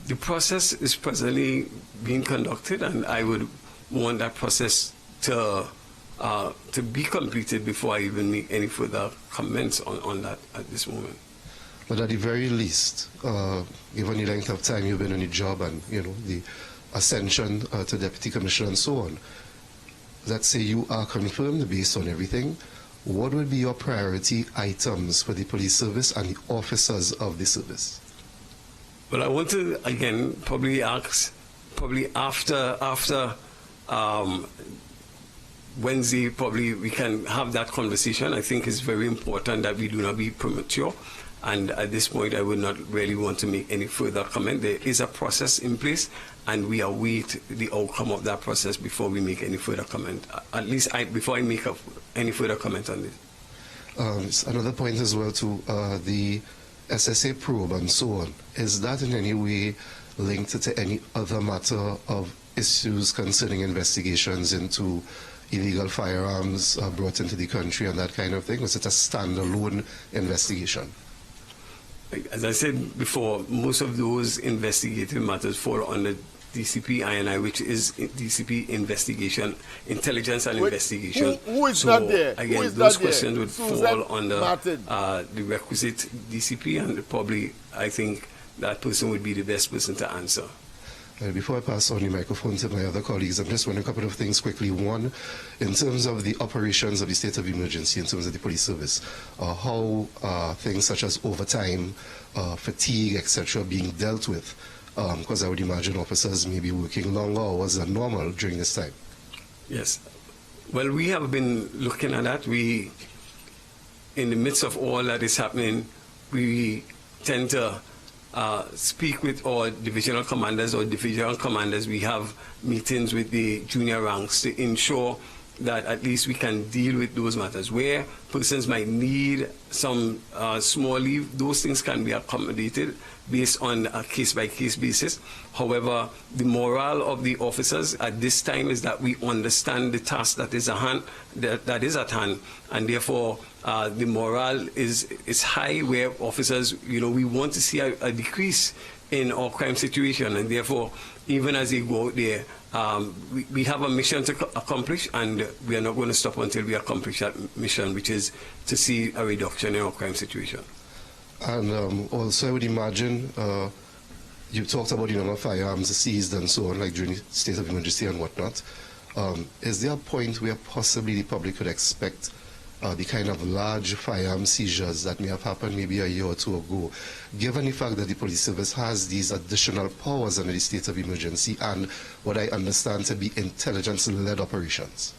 The process is presently being conducted, and I would want that process to be completed before I even make any further comments on that at this moment. But at the very least, given the length of time you've been on the job and the ascension to deputy commissioner and so on, let's say you are confirmed based on everything, what would be your priority items for the police service and the officers of the service? Well, I want to again probably ask, after Wednesday, probably we can have that conversation. I think it's very important that we do not be premature. And at this point, I would not really want to make any further comment. There is a process in place, and we await the outcome of that process before we make any further comment. At least before I make any further comment on this. Another point as well to the SSA probe and so on. Is that in any way linked to any other matter of issues concerning investigations into illegal firearms brought into the country and that kind of thing? Was it a standalone investigation? As I said before, most of those investigative matters fall under DCP INI, which is DCP investigation, intelligence and investigation. Who is not there? Again, those questions would fall under the requisite DCP, and probably I think that person would be the best person to answer. Before I pass on the microphone to my other colleagues, I'm just wondering a couple of things quickly. One, in terms of the operations of the state of emergency, in terms of the police service, how things such as overtime, fatigue, etc., being dealt with, because I would imagine officers may be working longer hours than normal during this time. Yes. Well, we have been looking at that. We, in the midst of all that is happening, we tend to speak with our divisional commanders or divisional commanders. We have meetings with the junior ranks to ensure that at least we can deal with those matters. Where persons might need some small leave, those things can be accommodated based on a case-by-case basis. However, the morale of the officers at this time is that we understand the task that is at hand, and therefore the morale is high, where officers, we want to see a decrease in our crime situation, and therefore, even as they go out there, we have a mission to accomplish, and we are not going to stop until we accomplish that mission, which is to see a reduction in our crime situation. And also, I would imagine you talked about the number of firearms seized and so on, like during the state of emergency and whatnot. Is there a point where possibly the public could expect the kind of large firearm seizures that may have happened maybe a year or two ago, given the fact that the police service has these additional powers under the state of emergency and what I understand to be intelligence-led operations?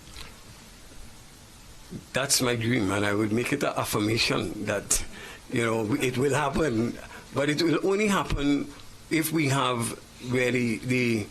That's my dream, and I would make it an affirmation that it will happen, but it will only happen if we have really the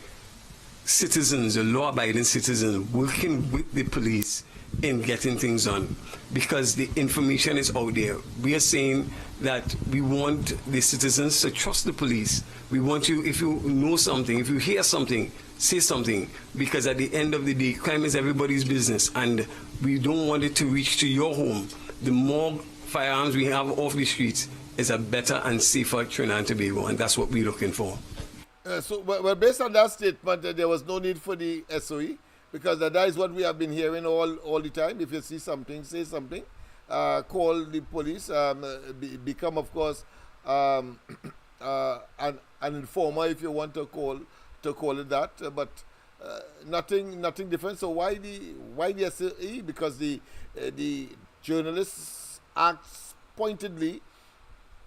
citizens, the law-abiding citizens, working with the police in getting things done, because the information is out there. We are saying that we want the citizens to trust the police. We want you, if you know something, if you hear something, say something, because at the end of the day, crime is everybody's business, and we don't want it to reach to your home. The more firearms we have off the streets is a better and safer Trinidad and Tobago, and that's what we're looking for. Well, based on that statement, there was no need for the SOE, because that is what we have been hearing all the time. If you see something, say something, call the police, become, of course, an informer if you want to call it that, but nothing different. So why the SOE? Because the journalists acts pointedly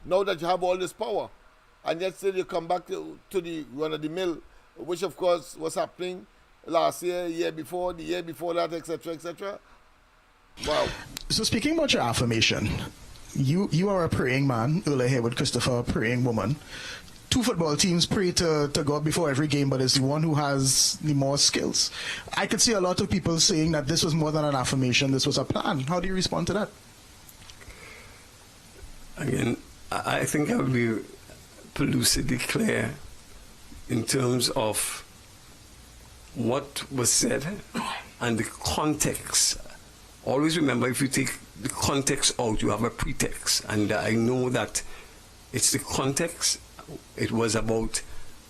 now that you have all this power, and yet still you come back to the run of the mill, which of course was happening last year, year before, the year before that, etc., etc. Wow. So speaking about your affirmation, you are a praying man, earlier here with Christopher, a praying woman. Two football teams pray to God before every game, but it's the one who has the more skills. I could see a lot of people saying that this was more than an affirmation, this was a plan. How do you respond to that? Again, I think I would be lucidly clear in terms of what was said and the context. Always remember, if you take the context out, you have a pretext. And I know that it's the context. It was about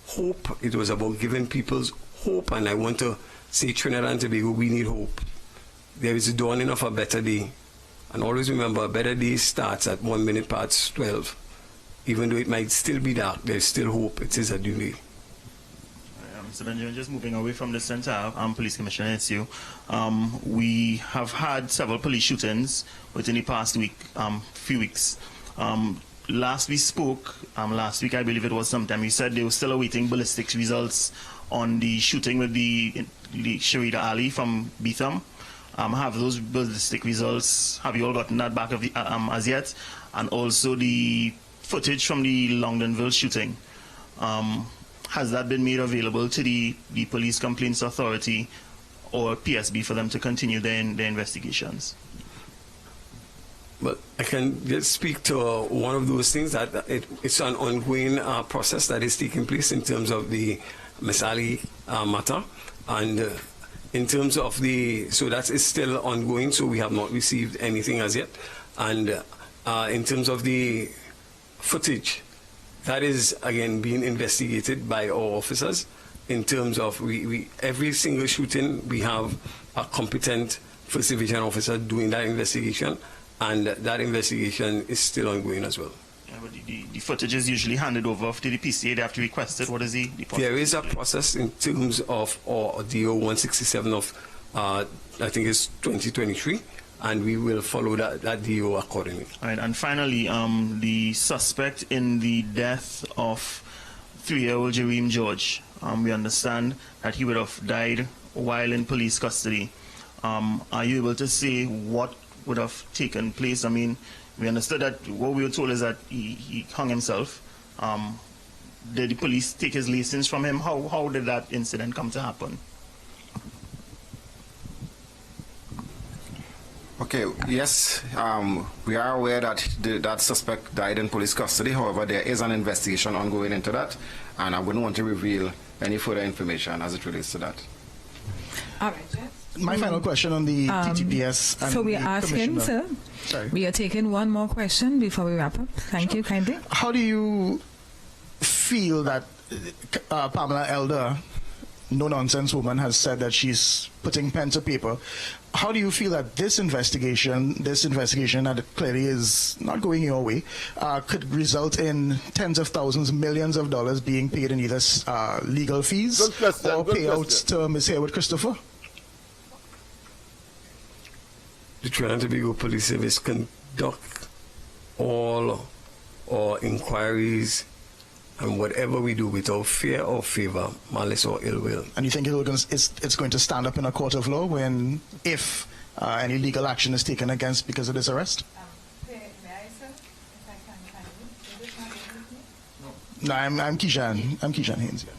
hope. It was about giving people hope. And I want to say, Trinidad and Tobago, we need hope. There is a dawning of a better day. And always remember, a better day starts at 12:01. Even though it might still be dark, there's still hope. It is a new day. Mr. Benjamin, just moving away from the center, Police Commissioner SU, we have had several police shootings within the past few weeks. Last we spoke, last week I believe it was sometime, you said they were still awaiting ballistics results on the shooting with the Sharida Ali from Beetham. have those ballistic results? Have you all gotten that back of the, as yet? And also the footage from the Longdonville shooting. Has that been made available to the Police Complaints Authority or PSB for them to continue their investigations? But I can just speak to one of those things that it's an ongoing process that is taking place in terms of the Miss Ali matter, and in terms of so that is still ongoing. So we have not received anything as yet, and in terms of the footage, that is again being investigated by our officers. In terms of every single shooting, we have a competent First Division officer doing that investigation. And that investigation is still ongoing as well. Yeah, but the footage is usually handed over to the PCA. They have to request it. What is the process? There is a process in terms of DO 167 of, I think it's 2023, and we will follow that DO accordingly. All right, and finally, the suspect in the death of 3-year-old Jareem George, we understand that he would have died while in police custody. Are you able to say what would have taken place? I mean, we understood that what we were told is that he hung himself. Did the police take his license from him? How did that incident come to happen? Okay, yes, we are aware that that suspect died in police custody. However, there is an investigation ongoing into that, and I wouldn't want to reveal any further information as it relates to that. All right, Jeff. My final question on the TTPS. And so we are asking, sir. Sorry. We are taking one more question before we wrap up. Thank you, kindly. How do you feel that Pamela Elder, no-nonsense woman, has said that she's putting pen to paper? How do you feel that this investigation that clearly is not going your way, could result in tens of thousands, millions of dollars being paid in either legal fees or payouts to Ms. Hayward Christopher? The Trinidad and Tobago Police Service conduct all our inquiries and whatever we do without fear or favor, malice or ill will. And you think it's going to stand up in a court of law if any legal action is taken against because of this arrest? May I, sir, if I can kindly? No, I'm Kishan. I'm Kishan Haynes. Yeah.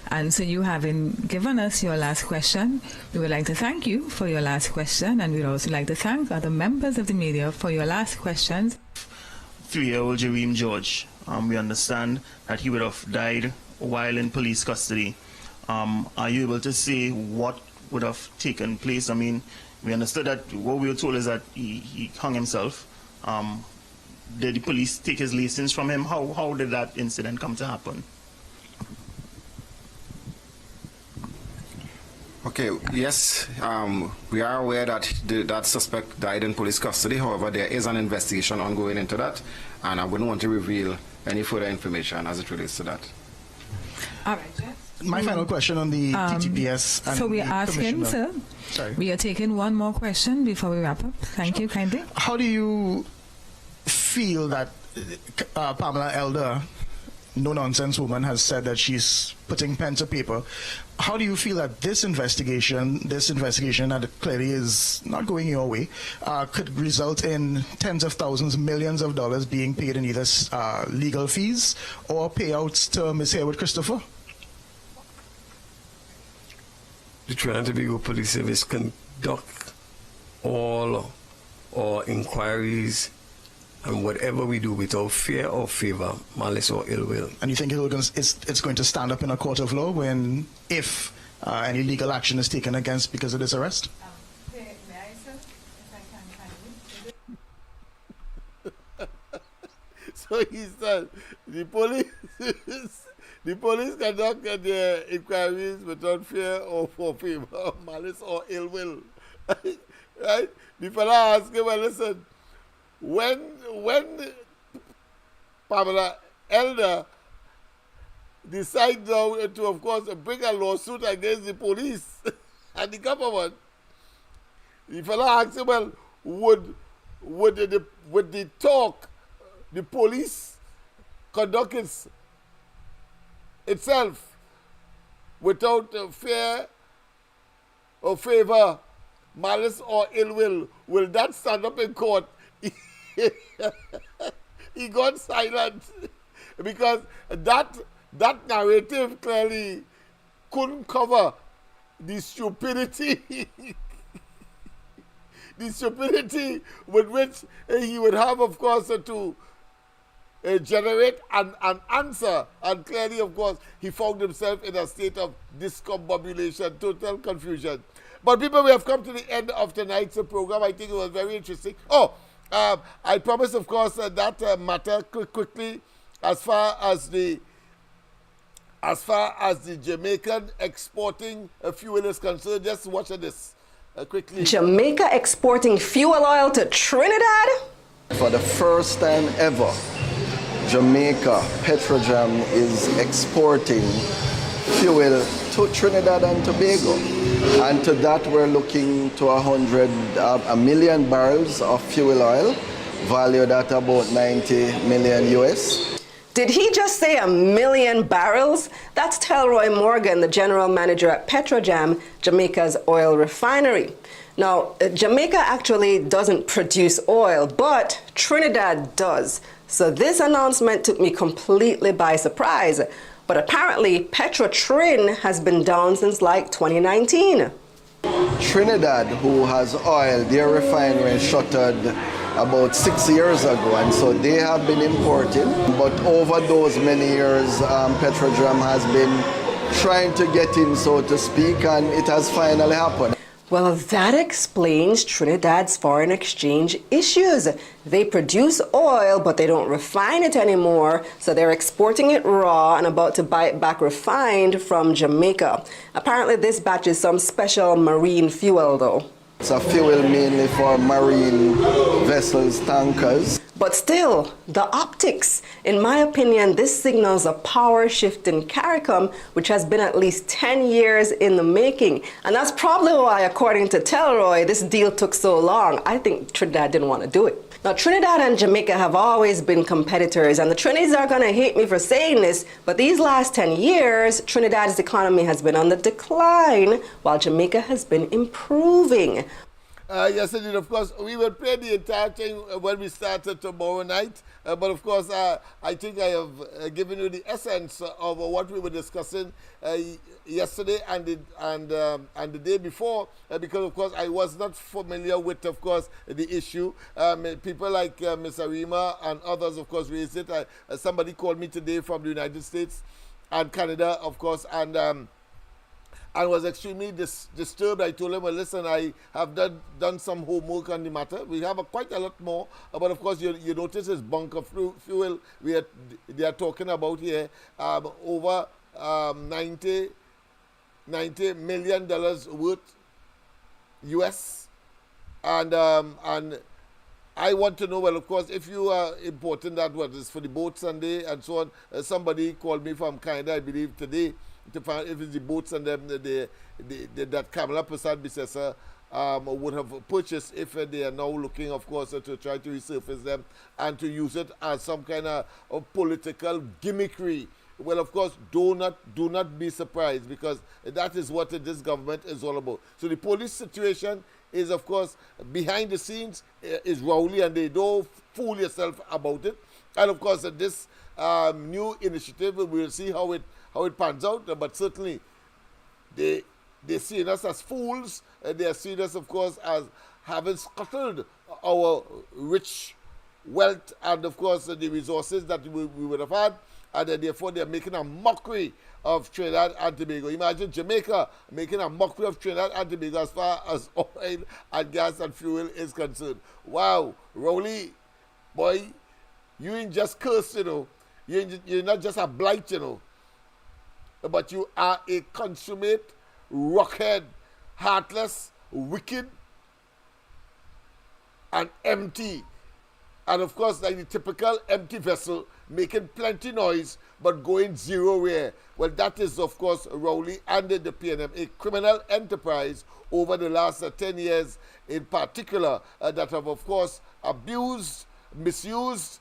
And so you having given us your last question, we would like to thank you for your last question, and we'd also like to thank other members of the media for your last questions. 3-year-old Jareem George, we understand that he would have died while in police custody. Are you able to say what would have taken place? I mean, we understood that what we were told is that he hung himself. Did the police take his license from him? How did that incident come to happen? Okay, yes, we are aware that that suspect died in police custody. However, there is an investigation ongoing into that, and I wouldn't want to reveal any further information as it relates to that. All right, Jeff. My final question on the TTPS. And so we are asking, sir. Sorry. We are taking one more question before we wrap up. Thank you, kindly. How do you feel that Pamela Elder, no-nonsense woman, has said that she's putting pen to paper? How do you feel that this investigation that clearly is not going your way, could result in tens of thousands, millions of dollars being paid in either legal fees or payouts to Ms. Hayward Christopher? The Trinidad and Tobago Police Service conduct all our inquiries and whatever we do without fear or favor, malice or ill will. And you think it's going to stand up in a court of law if any legal action is taken against because of this arrest? May I, sir, if I can kindly? So he said the police conduct their inquiries without fear or for favor, malice or ill will. Right? The fella asked him, well, listen, when Pamela Elder decide now to, of course, bring a lawsuit against the police and the government, the fellow asked him, well, would the police conduct its itself, without fear or favor, malice or ill will that stand up in court? He got silent because that narrative clearly couldn't cover the stupidity the stupidity with which he would have, of course, to generate an answer. And clearly, of course, he found himself in a state of discombobulation, total confusion. But people, we have come to the end of tonight's program. I think it was very interesting. I promise, of course, that matter quickly as far as the Jamaican exporting fuel is concerned. Just watch this quickly. Jamaica exporting fuel oil to Trinidad? For the first time ever, Jamaica Petrojam is exporting fuel to Trinidad and Tobago. And to that we're looking to 1 million barrels of fuel oil, valued at about 90 million US. Did he just say 1 million barrels? That's Telroy Morgan, the general manager at Petrojam, Jamaica's oil refinery. Now, Jamaica actually doesn't produce oil, but Trinidad does. So this announcement took me completely by surprise. But apparently, Petrotrin has been down since like 2019. Trinidad, who has oil, their refinery shuttered about 6 years ago, and so they have been importing. But over those many years, Petrojam has been trying to get in, so to speak, and it has finally happened. Well, that explains Trinidad's foreign exchange issues. They produce oil, but they don't refine it anymore, so they're exporting it raw and about to buy it back refined from Jamaica. Apparently, this batch is some special marine fuel, though. It's a fuel mainly for marine vessels, tankers. But still, the optics. In my opinion, this signals a power shift in CARICOM, which has been at least 10 years in the making. And that's probably why, according to Telroy, this deal took so long. I think Trinidad didn't want to do it. Now, Trinidad and Jamaica have always been competitors, and the Trinis are going to hate me for saying this, but these last 10 years, Trinidad's economy has been on the decline, while Jamaica has been improving. Yes, indeed. Of course, we will play the entire thing when we started tomorrow night. But of course, I think I have given you the essence of what we were discussing yesterday and the day before, because of course I was not familiar with, of course, the issue. People like Ms. Arima and others, of course, raised it. Somebody called me today from the United States and Canada, of course, and was extremely disturbed. I told him, well, listen, I have done some homework on the matter. We have quite a lot more, but of course, you notice this bunker fuel they are talking about here, over $90 million worth US, and I want to know, well, of course, if you are importing that, what is for the boats and so on. Somebody called me from Canada, I believe, today, to find if it's the boats and them that Kamala Prasad Bissessa would have purchased if they are now looking, of course, to try to resurface them and to use it as some kind of political gimmickry. Well, of course, do not be surprised, because that is what this government is all about. So the police situation is, of course, behind the scenes is rowdy, and they don't fool yourself about it. And of course, this new initiative, we will see how it pans out, but certainly they see us as fools. They are seen us, of course, as having scuttled our rich wealth and, of course, the resources that we would have had, and therefore they are making a mockery of Trinidad and Tobago. Imagine Jamaica making a mockery of Trinidad and Tobago as far as oil and gas and fuel is concerned. Wow, Rowley, boy, you ain't just cursed, you know. You're not just a blight, you know, but you are a consummate, rockhead, heartless, wicked, and empty. And of course, like the typical empty vessel, making plenty noise, but going zero where. Well, that is, of course, Rowley and the PNM, a criminal enterprise over the last 10 years in particular, that have, of course, abused, misused,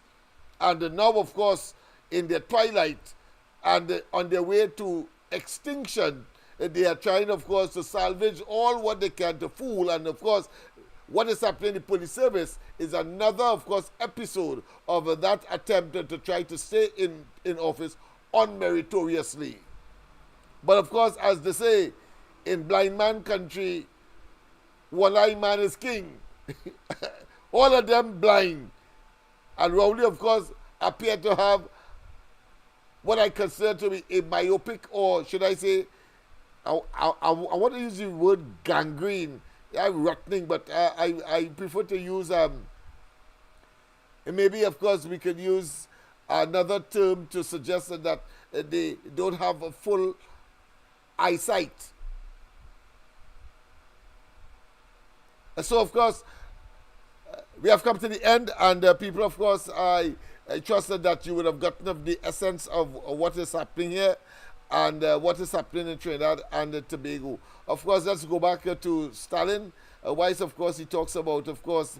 and now, of course, in their twilight, and on their way to extinction, they are trying, of course, to salvage all what they can to fool. And, of course, what is happening in the police service is another, of course, episode of that attempt to try to stay in office unmeritoriously. But, of course, as they say, in blind man country, one-eyed man is king. All of them blind. And Rowley, of course, appear to have what I consider to be a myopic, or should I say, I want to use the word gangrene. Rotting, but I prefer to use, and maybe, of course, we could use another term to suggest that they don't have a full eyesight. So, of course, we have come to the end, and people, of course, I trusted that you would have gotten of the essence of what is happening here and what is happening in Trinidad and Tobago. Of course, let's go back to Stalin. Whilst, of course, he talks about, of course,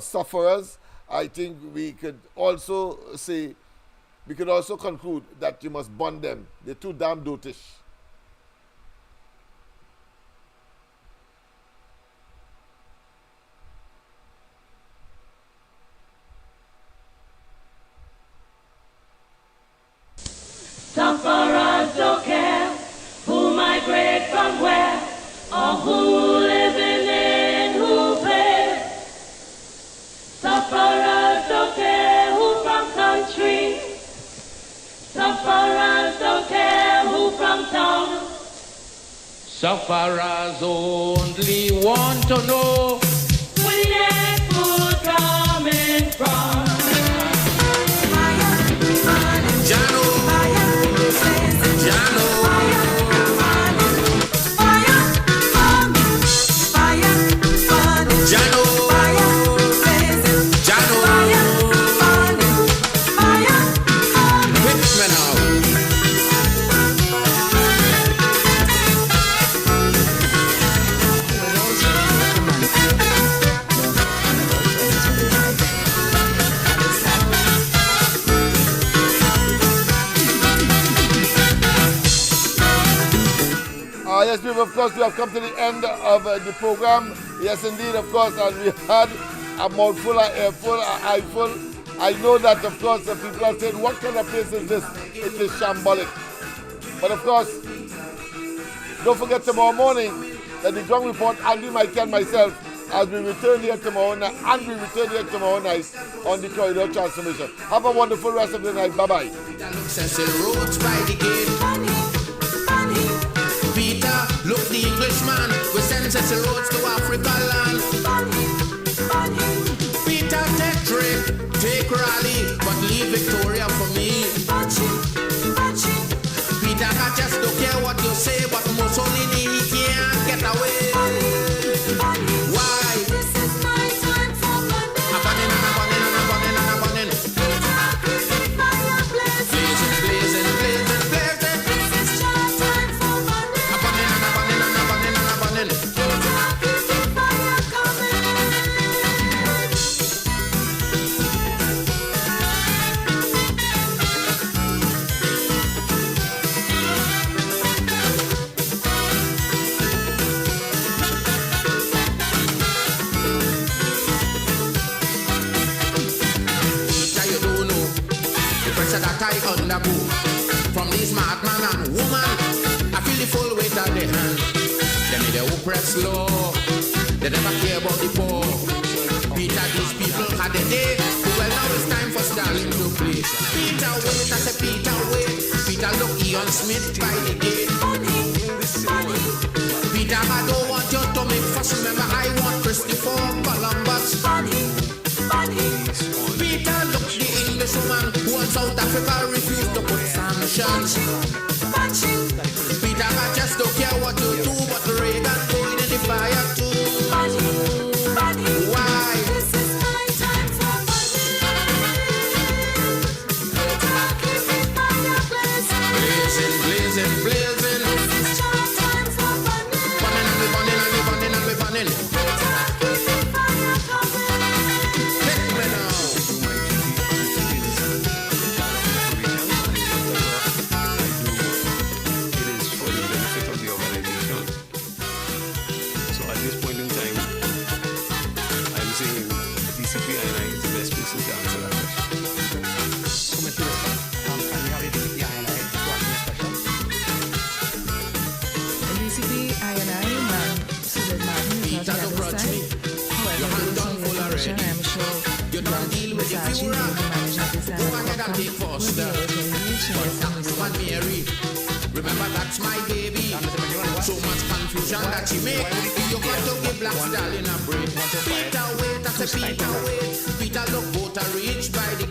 sufferers. I think we could also say, we could also conclude that you must bond them. They're too damn dotish. Sufferers don't care who migrate from where or who living in who pay. Sufferers don't care who from country. Sufferers don't care who from town. Sufferers only want to know where their food coming from. Yes, people, of course, we have come to the end of the program. Yes, indeed, of course, and we had a mouthful, an earful, an eyeful. I know that, of course, the people are saying, what kind of place is this? It is shambolic. But, of course, don't forget tomorrow morning that the Ground Report, Andy, Mikey, and myself, as we return here tomorrow night, and we return here tomorrow night on the Corridor Transformation. Have a wonderful rest of the night. Bye-bye. Peter, look the Englishman, we send Cecil Rhodes to Africa land. Peter, take trip, take rally, but leave Victoria for me. Peter, I just don't care what you say, but Mussolini, he can't get away. Why? This is my time for money. I'm burning and I'm burning and I'm burning and I'm burning. Blazing, blazing, blazing, blazing. This is your time for money. I'm burning and I'm burning and I'm burning and I'm burning. Fire coming. That I undergo from these madman and woman, I feel the full weight of the hand. They made the oppress law, they never care about the poor. Peter, these people had a day. Well, now it's time for Stalin to play. Peter, wait, I say Peter, wait. Peter, look Ian Smith by the gate. Peter, I don't want you to make fuss. Remember, I want Christopher Columbus. Peter, look the Englishwoman who on South Africa refused to put sanctions. Peter, I just don't care what you do, but Reagan going in the fire too. Why? This is my time for blazing, blazing, blazing. This is your time for burning and burning and burning and burning. information, I am sure You don't deal with the Versace, Führer. the manager at this time, Go ahead and take Foster. But Mary, remember that's my baby. So much confusion that she made. You got to give Black Stallion a break. Peter, wait, I said Peter, wait. Peter, look, both are reached by the